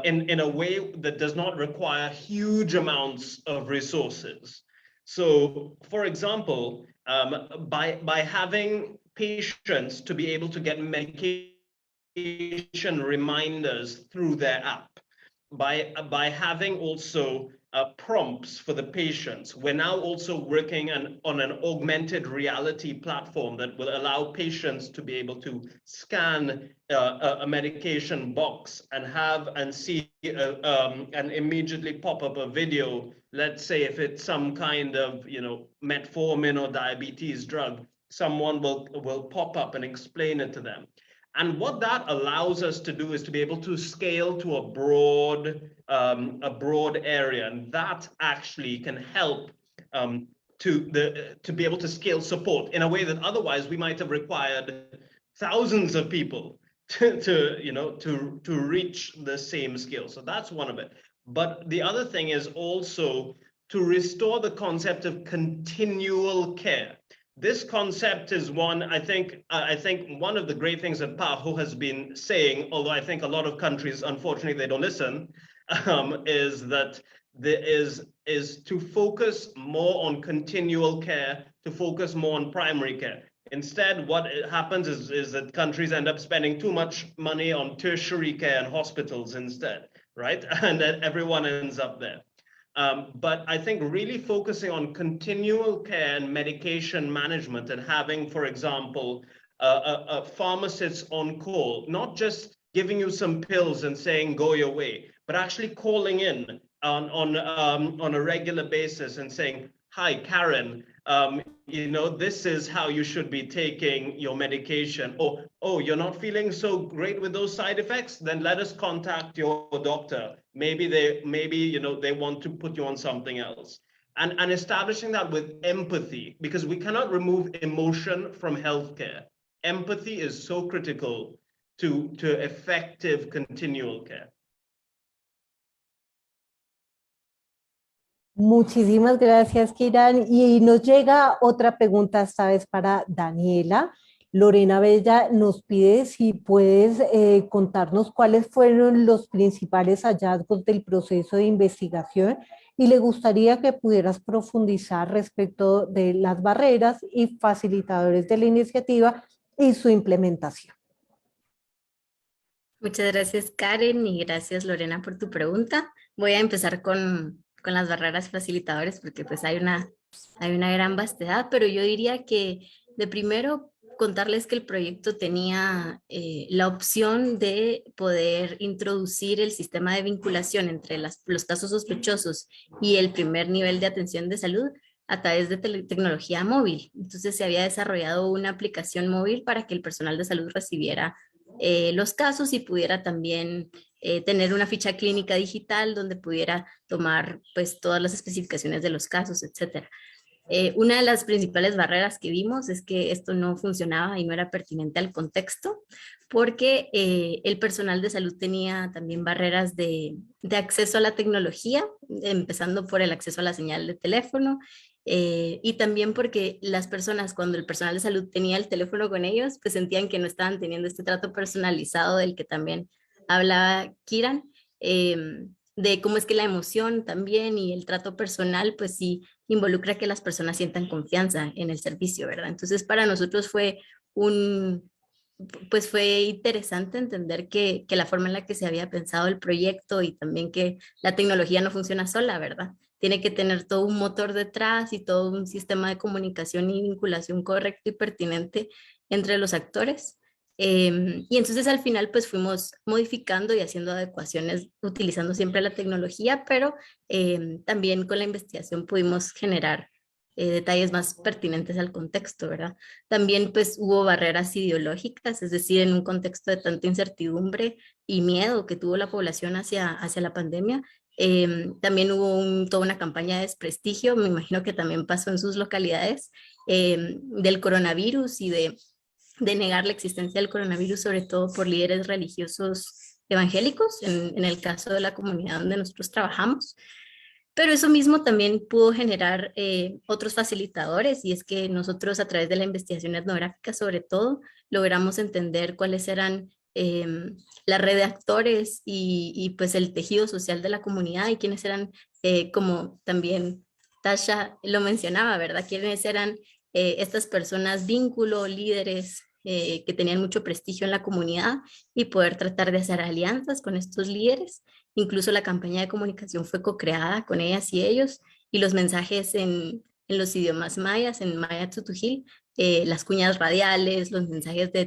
in a way that does not require huge amounts of resources. So, for example, by having patients to be able to get medication reminders through their app, by having also prompts for the patients. We're now also working on an augmented reality platform that will allow patients to be able to scan a medication box and see and immediately pop up a video. Let's say if it's some kind of, metformin or diabetes drug, someone will pop up and explain it to them. And what that allows us to do is to be able to scale to a broad area, and that actually can help to be able to scale support in a way that otherwise we might have required thousands of people to reach the same scale. So that's one of it. But the other thing is also to restore the concept of continual care. This concept is one, I think one of the great things that PAHO has been saying, although I think a lot of countries, unfortunately, they don't listen, is that there is to focus more on continual care, to focus more on primary care. Instead, what happens is that countries end up spending too much money on tertiary care and hospitals instead, right? And then everyone ends up there. But I think really focusing on continual care and medication management and having, for example, a pharmacist on call, not just giving you some pills and saying go your way, but actually calling in on a regular basis and saying, hi, Karen, this is how you should be taking your medication. Or, oh, you're not feeling so great with those side effects? Then let us contact your doctor. Maybe they want to put you on something else. And establishing that with empathy, because we cannot remove emotion from healthcare. Empathy is so critical to effective continual care. Muchísimas gracias, Kiran. Y nos llega otra pregunta, esta vez para Daniela. Lorena Bella nos pide si puedes contarnos cuáles fueron los principales hallazgos del proceso de investigación y le gustaría que pudieras profundizar respecto de las barreras y facilitadores de la iniciativa y su implementación. Muchas gracias, Karen, y gracias, Lorena, por tu pregunta. Voy a empezar con las barreras facilitadores porque pues hay una gran vastedad, pero yo diría que de primero contarles que el proyecto tenía la opción de poder introducir el sistema de vinculación entre los casos sospechosos y el primer nivel de atención de salud a través de tecnología móvil. Entonces se había desarrollado una aplicación móvil para que el personal de salud recibiera los casos y pudiera también tener una ficha clínica digital donde pudiera tomar pues todas las especificaciones de los casos, etcétera. Una de las principales barreras que vimos es que esto no funcionaba y no era pertinente al contexto, porque el personal de salud tenía también barreras de acceso a la tecnología, empezando por el acceso a la señal de teléfono, y también porque las personas, cuando el personal de salud tenía el teléfono con ellos, pues sentían que no estaban teniendo este trato personalizado del que también hablaba Kiran, de cómo es que la emoción también y el trato personal, pues sí involucra que las personas sientan confianza en el servicio, ¿verdad? Entonces para nosotros fue pues fue interesante entender que la forma en la que se había pensado el proyecto y también que la tecnología no funciona sola, ¿verdad? Tiene que tener todo un motor detrás y todo un sistema de comunicación y vinculación correcto y pertinente entre los actores. Y entonces al final pues fuimos modificando y haciendo adecuaciones utilizando siempre la tecnología, pero también con la investigación pudimos generar detalles más pertinentes al contexto, ¿verdad? También pues hubo barreras ideológicas, es decir, en un contexto de tanta incertidumbre y miedo que tuvo la población hacia la pandemia, también hubo toda una campaña de desprestigio, me imagino que también pasó en sus localidades, del coronavirus y de negar la existencia del coronavirus, sobre todo por líderes religiosos evangélicos, en el caso de la comunidad donde nosotros trabajamos. Pero eso mismo también pudo generar otros facilitadores, y es que nosotros a través de la investigación etnográfica sobre todo logramos entender cuáles eran la red de actores y pues el tejido social de la comunidad y quiénes eran, como también Tasha lo mencionaba, ¿verdad? Quiénes eran estas personas vínculo, líderes que tenían mucho prestigio en la comunidad y poder tratar de hacer alianzas con estos líderes. Incluso la campaña de comunicación fue co-creada con ellas y ellos, y los mensajes en los idiomas mayas, en maya tutujil, las cuñas radiales, los mensajes de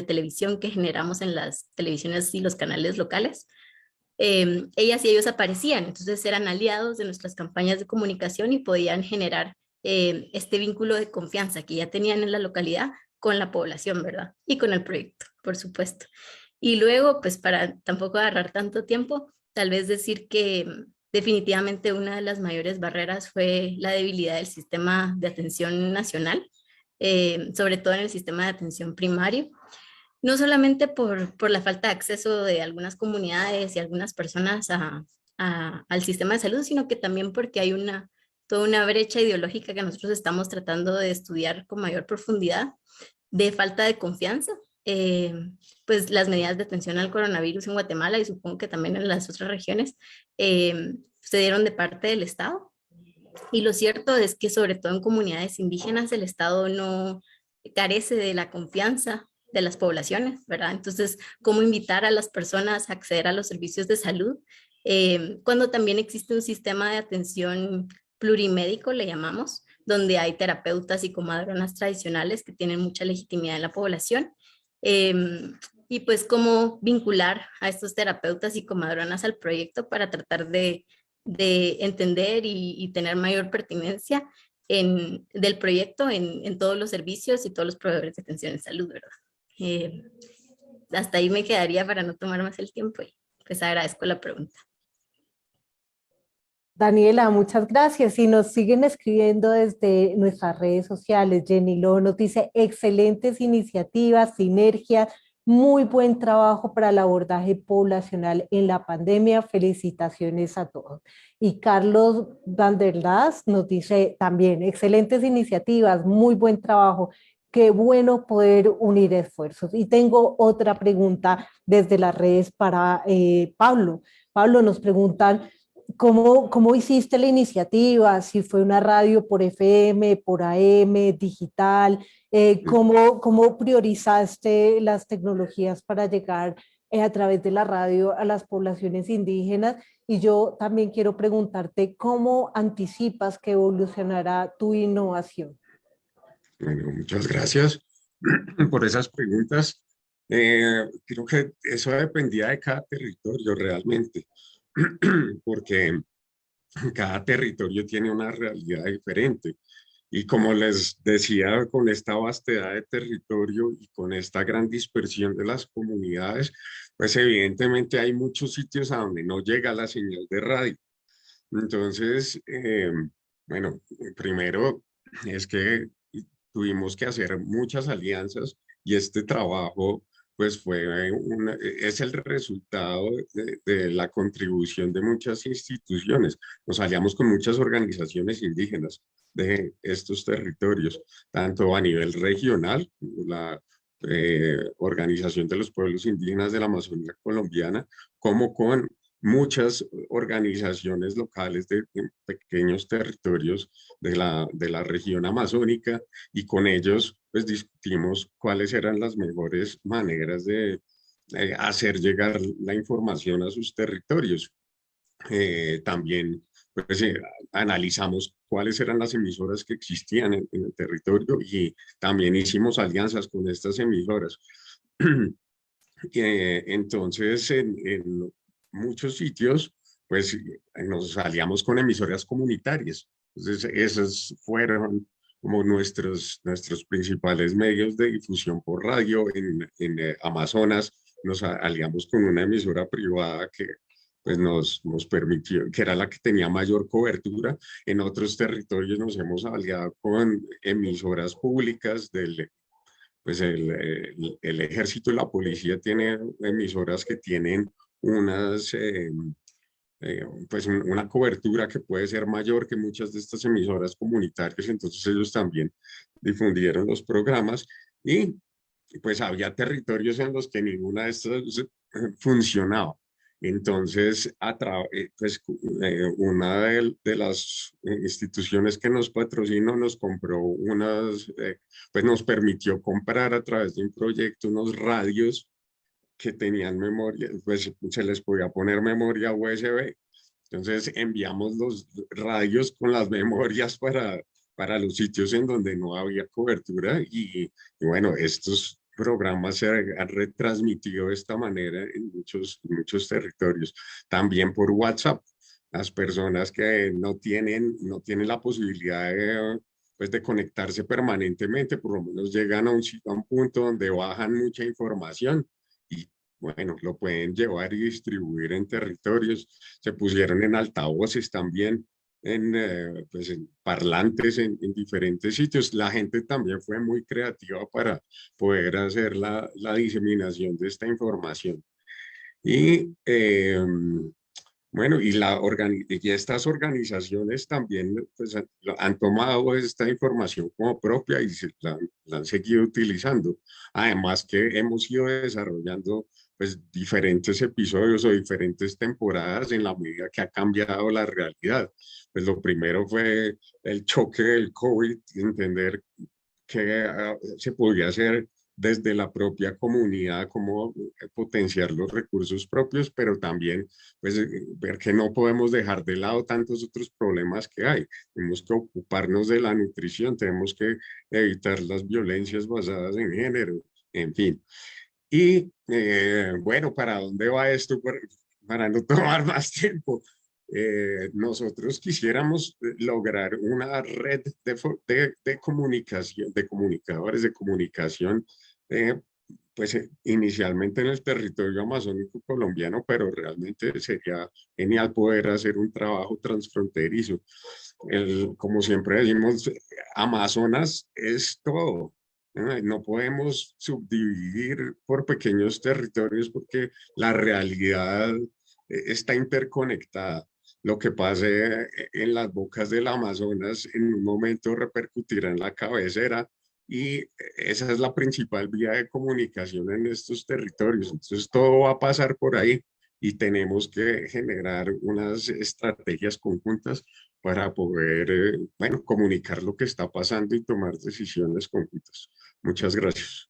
televisión que generamos en las televisiones y los canales locales, ellas y ellos aparecían, entonces eran aliados de nuestras campañas de comunicación y podían generar este vínculo de confianza que ya tenían en la localidad con la población, ¿verdad? Y con el proyecto, por supuesto. Y luego, pues para tampoco agarrar tanto tiempo, tal vez decir que definitivamente una de las mayores barreras fue la debilidad del sistema de atención nacional, sobre todo en el sistema de atención primario, no solamente por la falta de acceso de algunas comunidades y algunas personas al sistema de salud, sino que también porque hay toda una brecha ideológica que nosotros estamos tratando de estudiar con mayor profundidad, de falta de confianza. Pues las medidas de atención al coronavirus en Guatemala, y supongo que también en las otras regiones, se dieron de parte del Estado. Y lo cierto es que sobre todo en comunidades indígenas el Estado no carece de la confianza de las poblaciones, ¿verdad? Entonces, ¿cómo invitar a las personas a acceder a los servicios de salud cuando también existe un sistema de atención plurimédico, le llamamos, donde hay terapeutas y comadronas tradicionales que tienen mucha legitimidad en la población? Y pues cómo vincular a estos terapeutas y comadronas al proyecto para tratar de entender y tener mayor pertinencia del proyecto en todos los servicios y todos los proveedores de atención en salud, ¿verdad? Hasta ahí me quedaría para no tomar más el tiempo, y pues agradezco la pregunta. Daniela, muchas gracias. Y nos siguen escribiendo desde nuestras redes sociales. Jenny Lo nos dice: excelentes iniciativas, sinergia, muy buen trabajo para el abordaje poblacional en la pandemia. Felicitaciones a todos. Y Carlos Van der Las nos dice también: excelentes iniciativas, muy buen trabajo. Qué bueno poder unir esfuerzos. Y tengo otra pregunta desde las redes para Pablo. Pablo, nos preguntan: ¿cómo hiciste la iniciativa? Si fue una radio por FM, por AM, digital, ¿cómo priorizaste las tecnologías para llegar a través de la radio a las poblaciones indígenas? Y yo también quiero preguntarte, ¿cómo anticipas que evolucionará tu innovación? Bueno, muchas gracias. por esas preguntas. Creo que eso dependía de cada territorio realmente, porque cada territorio tiene una realidad diferente. Y como les decía, con esta vastedad de territorio y con esta gran dispersión de las comunidades, pues evidentemente hay muchos sitios a donde no llega la señal de radio. Entonces, bueno, primero es que tuvimos que hacer muchas alianzas y este trabajo pues es el resultado de la contribución de muchas instituciones. Nos aliamos con muchas organizaciones indígenas de estos territorios, tanto a nivel regional, la Organización de los Pueblos Indígenas de la Amazonía Colombiana, como con muchas organizaciones locales de pequeños territorios de la región amazónica, y con ellos pues discutimos cuáles eran las mejores maneras de hacer llegar la información a sus territorios. También pues, analizamos cuáles eran las emisoras que existían en el territorio y también hicimos alianzas con estas emisoras. Entonces, en muchos sitios, pues nos aliamos con emisoras comunitarias. Entonces, esos fueron como nuestros principales medios de difusión por radio. En Amazonas nos aliamos con una emisora privada que pues nos permitió, que era la que tenía mayor cobertura. En otros territorios nos hemos aliado con emisoras públicas pues el ejército y la policía tienen emisoras que tienen unas, pues una cobertura que puede ser mayor que muchas de estas emisoras comunitarias, entonces ellos también difundieron los programas y pues había territorios en los que ninguna de estas funcionaba. Entonces, pues, una de las instituciones que nos patrocinó nos compró pues nos permitió comprar a través de un proyecto unos radios que tenían memoria, pues se les podía poner memoria USB. Entonces enviamos los radios con las memorias para los sitios en donde no había cobertura y bueno, estos programas se han retransmitido de esta manera en muchos territorios. También por WhatsApp. Las personas que no tienen la posibilidad pues de conectarse permanentemente, por lo menos llegan a un punto donde bajan mucha información y bueno, lo pueden llevar y distribuir en territorios. Se pusieron en altavoces también, pues en parlantes en diferentes sitios. La gente también fue muy creativa para poder hacer la diseminación de esta información. Y bueno, y estas organizaciones también pues, han tomado esta información como propia y la han seguido utilizando. Además que hemos ido desarrollando pues, diferentes episodios o diferentes temporadas en la medida que ha cambiado la realidad. Pues lo primero fue el choque del COVID, entender qué se podía hacer desde la propia comunidad, cómo potenciar los recursos propios, pero también pues, ver que no podemos dejar de lado tantos otros problemas que hay. Tenemos que ocuparnos de la nutrición, tenemos que evitar las violencias basadas en género, en fin. Y bueno, ¿para dónde va esto? Para no tomar más tiempo. Nosotros quisiéramos lograr una red de comunicación, de comunicadores de comunicación, pues inicialmente en el territorio amazónico colombiano, pero realmente sería genial poder hacer un trabajo transfronterizo. Como siempre decimos, Amazonas es todo. No podemos subdividir por pequeños territorios porque la realidad está interconectada. Lo que pase en las bocas del Amazonas en un momento repercutirá en la cabecera y esa es la principal vía de comunicación en estos territorios. Entonces todo va a pasar por ahí y tenemos que generar unas estrategias conjuntas para poder, bueno, comunicar lo que está pasando y tomar decisiones conjuntas. Muchas gracias.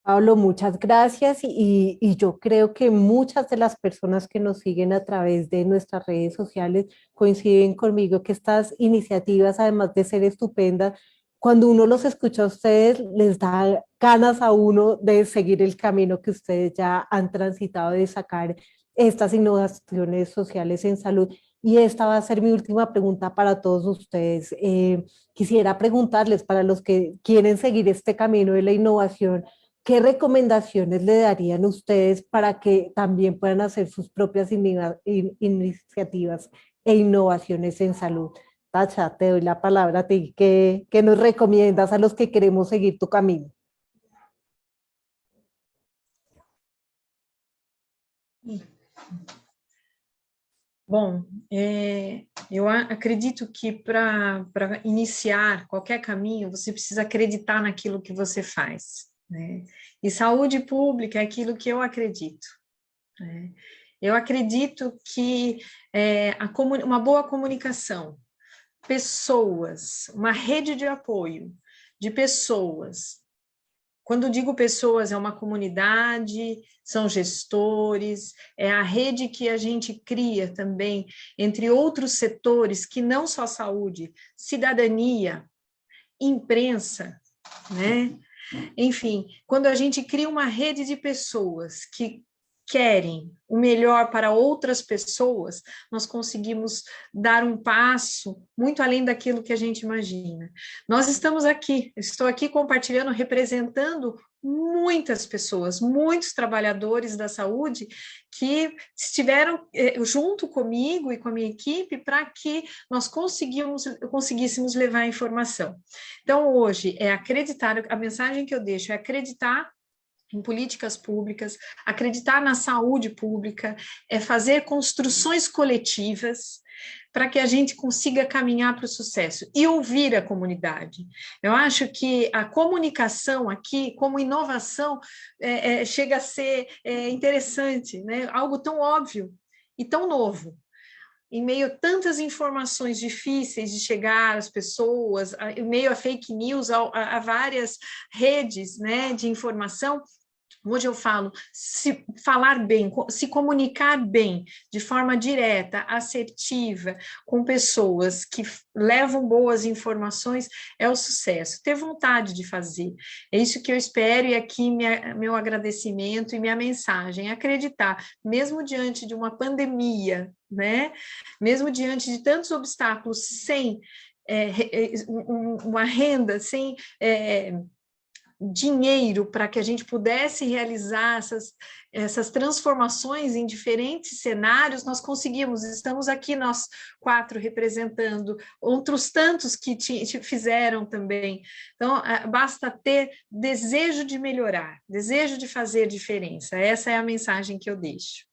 Pablo, muchas gracias y yo creo que muchas de las personas que nos siguen a través de nuestras redes sociales coinciden conmigo que estas iniciativas, además de ser estupendas, cuando uno los escucha a ustedes, les da ganas a uno de seguir el camino que ustedes ya han transitado, de sacar estas innovaciones sociales en salud. Y esta va a ser mi última pregunta para todos ustedes. Quisiera preguntarles, para los que quieren seguir este camino de la innovación, ¿qué recomendaciones le darían ustedes para que también puedan hacer sus propias iniciativas e innovaciones en salud? Tacha, te doy la palabra a ti. ¿Qué nos recomiendas a los que queremos seguir tu camino? Bom, eu acredito que para iniciar qualquer caminho, você precisa acreditar naquilo que você faz, né? E saúde pública é aquilo que eu acredito, né? Eu acredito que uma boa comunicação, pessoas, uma rede de apoio de pessoas. Quando digo pessoas, é uma comunidade, são gestores, é a rede que a gente cria também entre outros setores que não só saúde, cidadania, imprensa, né? Enfim, quando a gente cria uma rede de pessoas que querem o melhor para outras pessoas, nós conseguimos dar um passo muito além daquilo que a gente imagina. Nós estamos aqui, estou aqui compartilhando, representando muitas pessoas, muitos trabalhadores da saúde que estiveram junto comigo e com a minha equipe para que nós conseguíssemos levar a informação. Então, hoje, é acreditar, a mensagem que eu deixo é acreditar em políticas públicas, acreditar na saúde pública, é fazer construções coletivas para que a gente consiga caminhar para o sucesso e ouvir a comunidade. Eu acho que a comunicação aqui, como inovação, chega a ser interessante, né? Algo tão óbvio e tão novo. Em meio a tantas informações difíceis de chegar às pessoas, em meio a fake news, a várias redes, né, de informação, hoje eu falo, se falar bem, se comunicar bem, de forma direta, assertiva, com pessoas que levam boas informações, é o sucesso. Ter vontade de fazer. É isso que eu espero, e aqui meu agradecimento e minha mensagem. Acreditar, mesmo diante de uma pandemia, né? Mesmo diante de tantos obstáculos, sem uma renda, sem dinheiro para que a gente pudesse realizar essas transformações em diferentes cenários, nós conseguimos. Estamos aqui nós 4 representando outros tantos que fizeram também. Então, basta ter desejo de melhorar, desejo de fazer diferença. Essa é a mensagem que eu deixo.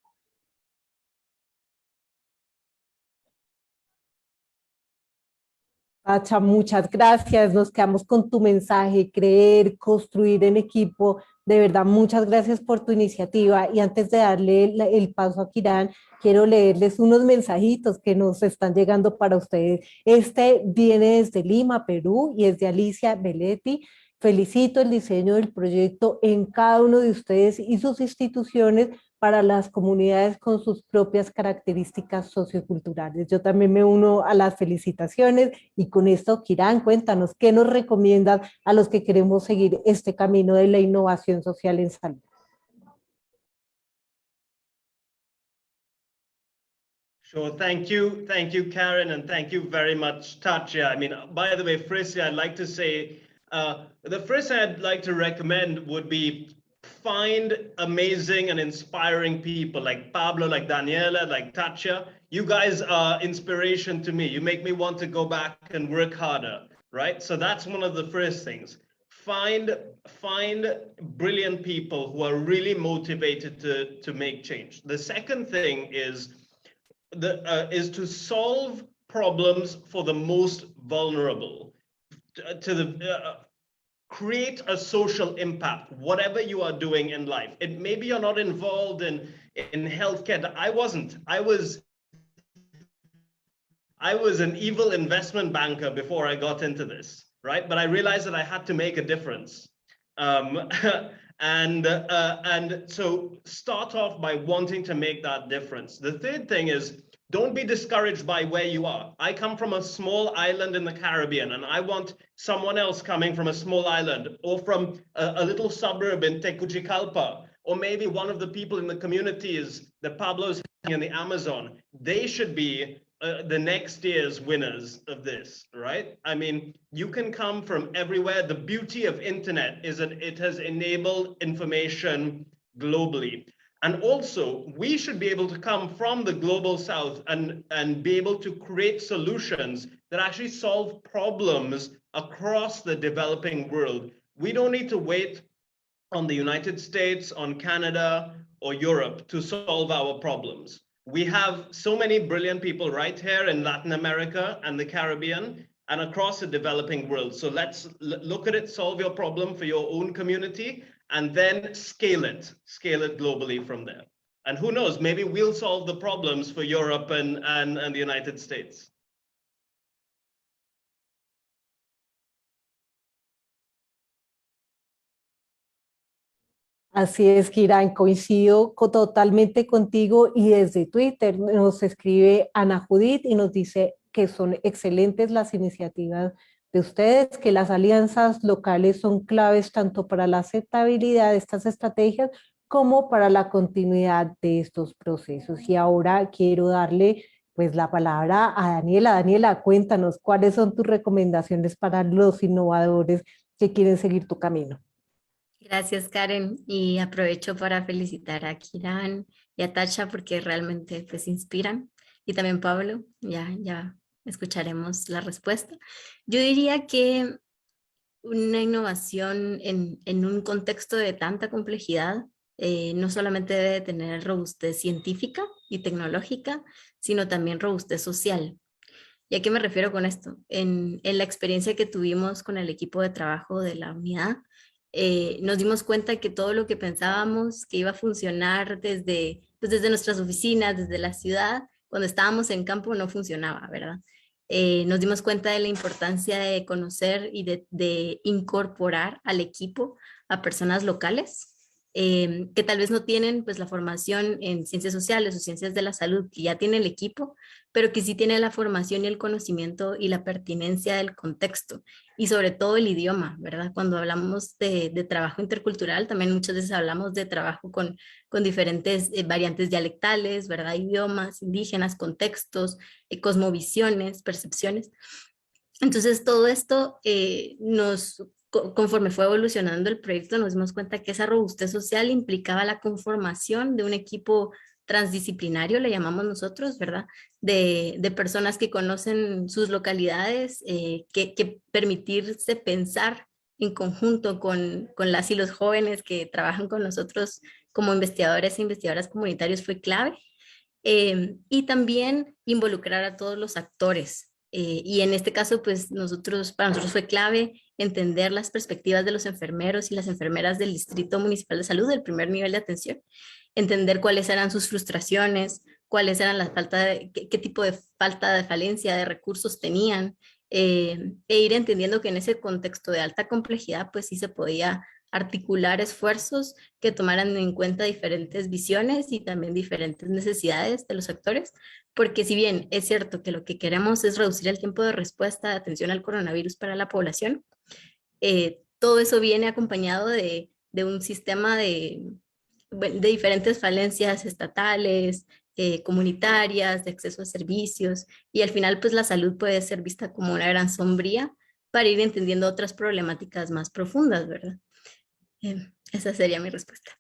Tacha, muchas gracias. Nos quedamos con tu mensaje, creer, construir en equipo. De verdad, muchas gracias por tu iniciativa. Y antes de darle el paso a Kiran, quiero leerles unos mensajitos que nos están llegando para ustedes. Este viene desde Lima, Perú, y es de Alicia Belletti. Felicito el diseño del proyecto en cada uno de ustedes y sus instituciones para las comunidades con sus propias características socioculturales. Yo también me uno a las felicitaciones, y con esto, Kiran, cuéntanos, ¿qué nos recomiendas a los que queremos seguir este camino de la innovación social en salud? Sure, thank you, Karen, and thank you very much, Tatya. I mean, by the way, firstly, I'd like to say, the first thing I'd like to recommend would be find amazing and inspiring people like Pablo, like Daniela, like Tatya. You guys are inspiration to me. You make me want to go back and work harder, right? So that's one of the first things. Find brilliant people who are really motivated to make change. The second thing is to solve problems for the most vulnerable, create a social impact, whatever you are doing in life. Maybe you're not involved in healthcare. I wasn't. I was an evil investment banker before I got into this, right? But I realized that I had to make a difference. And so start off by wanting to make that difference. The third thing is don't be discouraged by where you are. I come from a small island in the Caribbean, and I want someone else coming from a small island or from a little suburb in Tegucigalpa, or maybe one of the people in the community is that Pablo's in the Amazon. They should be the next year's winners of this, right? I mean, you can come from everywhere. The beauty of internet is that it has enabled information globally. And also, we should be able to come from the global south and be able to create solutions that actually solve problems across the developing world. We don't need to wait on the United States, on Canada, or Europe to solve our problems. We have so many brilliant people right here in Latin America and the Caribbean and across the developing world. So let's look at it, solve your problem for your own community, and then scale it globally from there. And who knows, maybe we'll solve the problems for Europe and the United States. Así es, Kiran, coincido totalmente contigo y desde Twitter nos escribe Ana Judith y nos dice que son excelentes las iniciativas de ustedes, que las alianzas locales son claves tanto para la aceptabilidad de estas estrategias como para la continuidad de estos procesos. Y ahora quiero darle pues la palabra a Daniela. Daniela, cuéntanos cuáles son tus recomendaciones para los innovadores que quieren seguir tu camino. Gracias, Karen, y aprovecho para felicitar a Kiran y a Tasha porque realmente pues inspiran, y también Pablo, ya escucharemos la respuesta. Yo diría que una innovación en un contexto de tanta complejidad no solamente debe tener robustez científica y tecnológica, sino también robustez social. ¿Y a qué me refiero con esto? En la experiencia que tuvimos con el equipo de trabajo de la unidad, nos dimos cuenta que todo lo que pensábamos que iba a funcionar desde nuestras oficinas, desde la ciudad, cuando estábamos en campo no funcionaba, ¿verdad? Nos dimos cuenta de la importancia de conocer y de incorporar al equipo a personas locales que tal vez no tienen pues la formación en ciencias sociales o ciencias de la salud, que ya tiene el equipo, pero que sí tiene la formación y el conocimiento y la pertinencia del contexto y sobre todo el idioma, ¿verdad? Cuando hablamos de trabajo intercultural, también muchas veces hablamos de trabajo con diferentes variantes dialectales, ¿verdad? Idiomas indígenas, contextos, cosmovisiones, percepciones. Entonces todo esto conforme fue evolucionando el proyecto, nos dimos cuenta que esa robustez social implicaba la conformación de un equipo transdisciplinario, le llamamos nosotros, ¿verdad? De personas que conocen sus localidades, que permitirse pensar en conjunto con las y los jóvenes que trabajan con nosotros como investigadores e investigadoras comunitarios fue clave. Y también involucrar a todos los actores. Y en este caso, pues para nosotros fue clave entender las perspectivas de los enfermeros y las enfermeras del Distrito Municipal de Salud, del primer nivel de atención, entender cuáles eran sus frustraciones, cuáles eran qué tipo de falta de falencia de recursos tenían, e ir entendiendo que en ese contexto de alta complejidad, pues sí se podía articular esfuerzos que tomaran en cuenta diferentes visiones y también diferentes necesidades de los actores, porque si bien es cierto que lo que queremos es reducir el tiempo de respuesta de atención al coronavirus para la población, todo eso viene acompañado de un sistema de diferentes falencias estatales, comunitarias, de acceso a servicios, y al final pues la salud puede ser vista como una gran sombría para ir entendiendo otras problemáticas más profundas, ¿verdad? Esa sería mi respuesta.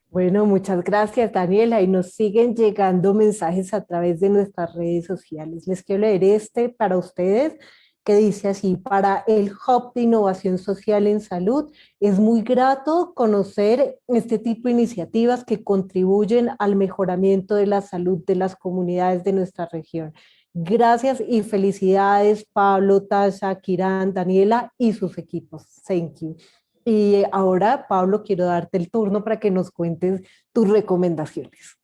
Bueno, muchas gracias, Daniela, y nos siguen llegando mensajes a través de nuestras redes sociales. Les quiero leer para ustedes, que dice así: para el Hub de Innovación Social en Salud, es muy grato conocer este tipo de iniciativas que contribuyen al mejoramiento de la salud de las comunidades de nuestra región. Gracias y felicidades, Pablo, Tasha, Kiran, Daniela y sus equipos. Thank you. Y ahora, Pablo, quiero darte el turno para que nos cuentes tus recomendaciones.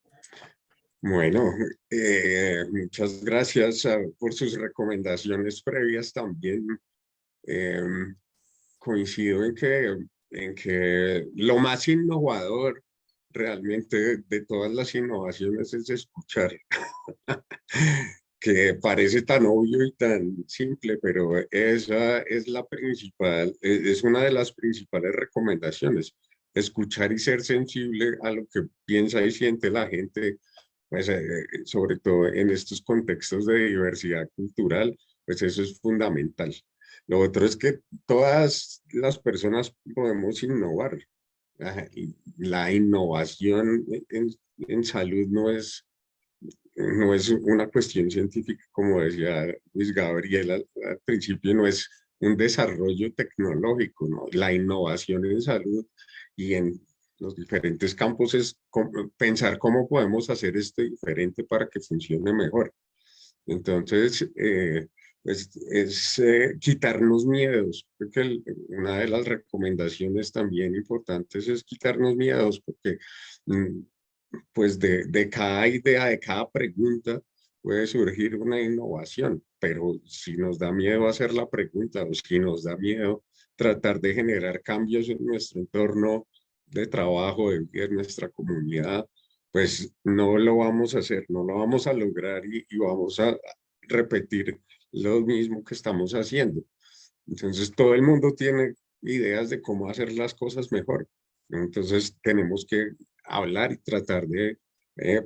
Bueno, muchas gracias por sus recomendaciones previas también. Coincido en que lo más innovador realmente de todas las innovaciones es escuchar, que parece tan obvio y tan simple, pero esa es la principal, es una de las principales recomendaciones, escuchar y ser sensible a lo que piensa y siente la gente, pues sobre todo en estos contextos de diversidad cultural, pues eso es fundamental. Lo otro es que todas las personas podemos innovar. Y la innovación en salud no es una cuestión científica, como decía Luis Gabriel al principio, no es un desarrollo tecnológico, ¿no? La innovación en salud y en los diferentes campos es pensar cómo podemos hacer esto diferente para que funcione mejor. Entonces, pues es quitarnos miedos, porque una de las recomendaciones también importantes es quitarnos miedos, porque pues de cada idea, de cada pregunta puede surgir una innovación, pero si nos da miedo hacer la pregunta o si nos da miedo tratar de generar cambios en nuestro entorno de trabajo, en nuestra comunidad, pues no lo vamos a hacer, no lo vamos a lograr y vamos a repetir lo mismo que estamos haciendo. Entonces todo el mundo tiene ideas de cómo hacer las cosas mejor. Entonces tenemos que hablar y tratar de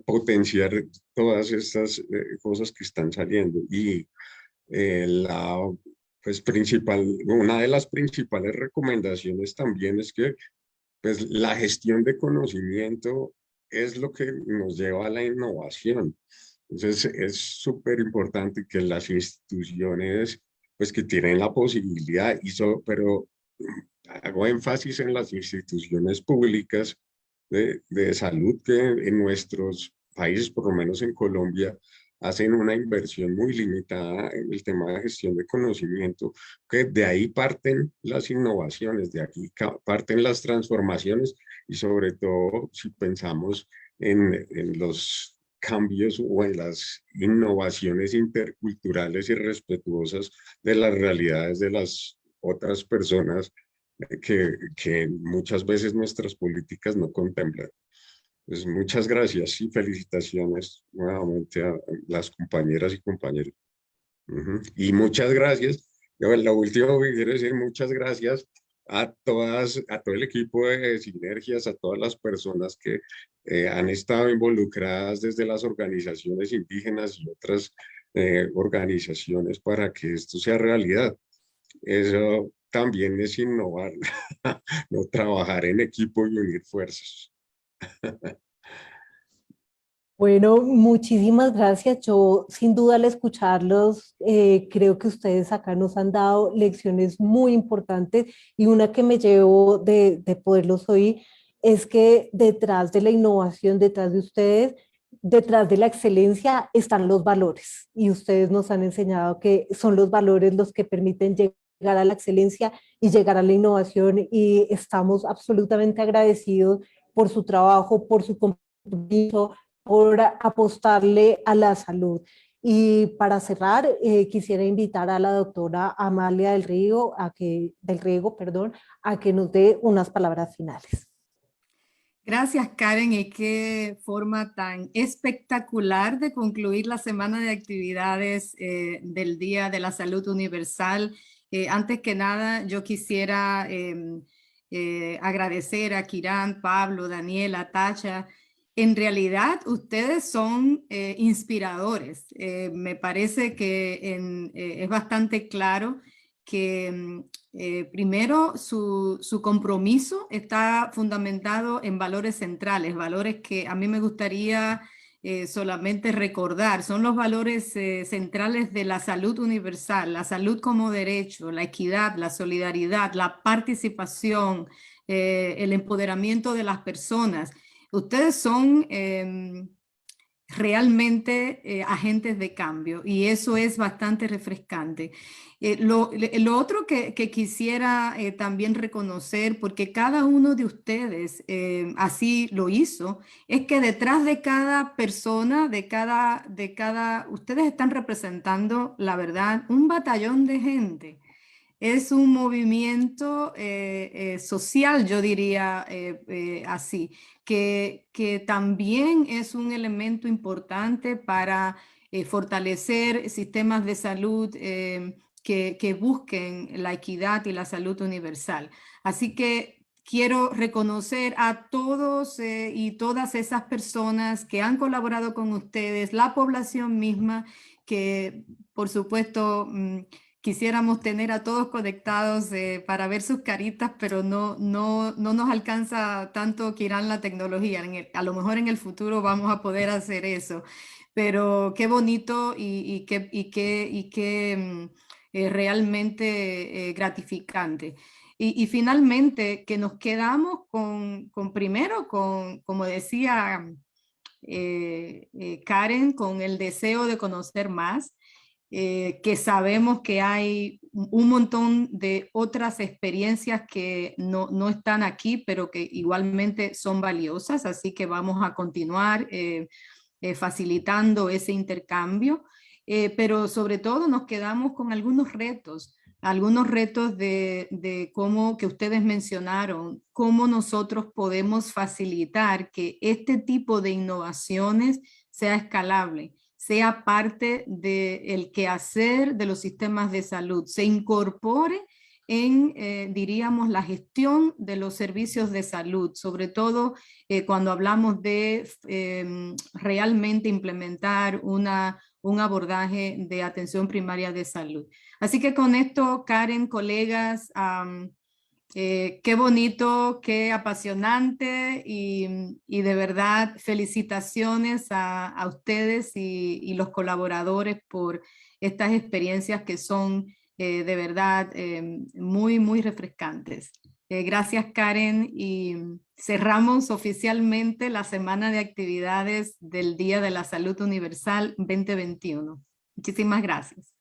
potenciar todas estas cosas que están saliendo. Y la pues una de las principales recomendaciones también es que pues la gestión de conocimiento es lo que nos lleva a la innovación. Entonces es súper importante que las instituciones pues que tienen la posibilidad, pero hago énfasis en las instituciones públicas de salud que en nuestros países, por lo menos en Colombia, hacen una inversión muy limitada en el tema de gestión de conocimiento, que de ahí parten las innovaciones, de aquí parten las transformaciones y sobre todo si pensamos en los cambios o en las innovaciones interculturales y respetuosas de las realidades de las otras personas que muchas veces nuestras políticas no contemplan. Pues muchas gracias y felicitaciones nuevamente a las compañeras y compañeros. Y muchas gracias. Yo, lo último que quiero decir, muchas gracias a todo el equipo de Sinergias, a todas las personas que han estado involucradas desde las organizaciones indígenas y otras organizaciones para que esto sea realidad. Eso también es innovar, no trabajar en equipo y unir fuerzas. Bueno, muchísimas gracias. Yo sin duda al escucharlos, creo que ustedes acá nos han dado lecciones muy importantes y una que me llevo de poderlos oír es que detrás de la innovación, detrás de ustedes, detrás de la excelencia están los valores y ustedes nos han enseñado que son los valores los que permiten llegar a la excelencia y llegar a la innovación y estamos absolutamente agradecidos por su trabajo, por su compromiso, por apostarle a la salud. Y para cerrar, quisiera invitar a la doctora Amalia del Riego, a que nos dé unas palabras finales. Gracias, Karen, y qué forma tan espectacular de concluir la semana de actividades del Día de la Salud Universal. Antes que nada, yo quisiera agradecer a Kiran, Pablo, Daniela, Tacha. En realidad, ustedes son inspiradores. Me parece que es bastante claro que primero su compromiso está fundamentado en valores centrales, valores que a mí me gustaría solamente recordar. Son los valores centrales de la salud universal, la salud como derecho, la equidad, la solidaridad, la participación, el empoderamiento de las personas. Ustedes son realmente agentes de cambio y eso es bastante refrescante. Lo otro que quisiera también reconocer, porque cada uno de ustedes así lo hizo, es que detrás de cada persona, ustedes están representando, la verdad, un batallón de gente. Es un movimiento social, yo diría así, que también es un elemento importante para fortalecer sistemas de salud que busquen la equidad y la salud universal. Así que quiero reconocer a todos y todas esas personas que han colaborado con ustedes, la población misma, que por supuesto quisiéramos tener a todos conectados para ver sus caritas, pero no nos alcanza tanto, Kiran, la tecnología. A lo mejor en el futuro vamos a poder hacer eso, pero qué bonito y qué realmente gratificante. Y finalmente, que nos quedamos primero, como decía Karen, con el deseo de conocer más, que sabemos que hay un montón de otras experiencias que no están aquí, pero que igualmente son valiosas, así que vamos a continuar facilitando ese intercambio, pero sobre todo nos quedamos con algunos retos de cómo que ustedes mencionaron, cómo nosotros podemos facilitar que este tipo de innovaciones sea escalable, sea parte del quehacer de los sistemas de salud, se incorpore en, diríamos, la gestión de los servicios de salud, sobre todo cuando hablamos de realmente implementar un abordaje de atención primaria de salud. Así que con esto, Karen, colegas, qué bonito, qué apasionante y de verdad felicitaciones a ustedes y los colaboradores por estas experiencias que son de verdad muy, muy refrescantes. Gracias, Karen, y cerramos oficialmente la semana de actividades del Día de la Salud Universal 2021. Muchísimas gracias.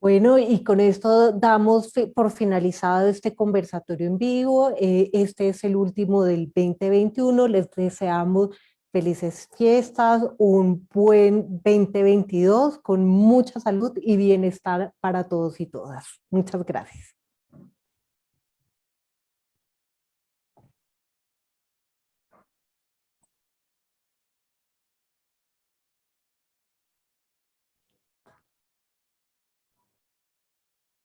Bueno, y con esto damos por finalizado este conversatorio en vivo. Este es el último del 2021. Les deseamos felices fiestas, un buen 2022 con mucha salud y bienestar para todos y todas. Muchas gracias.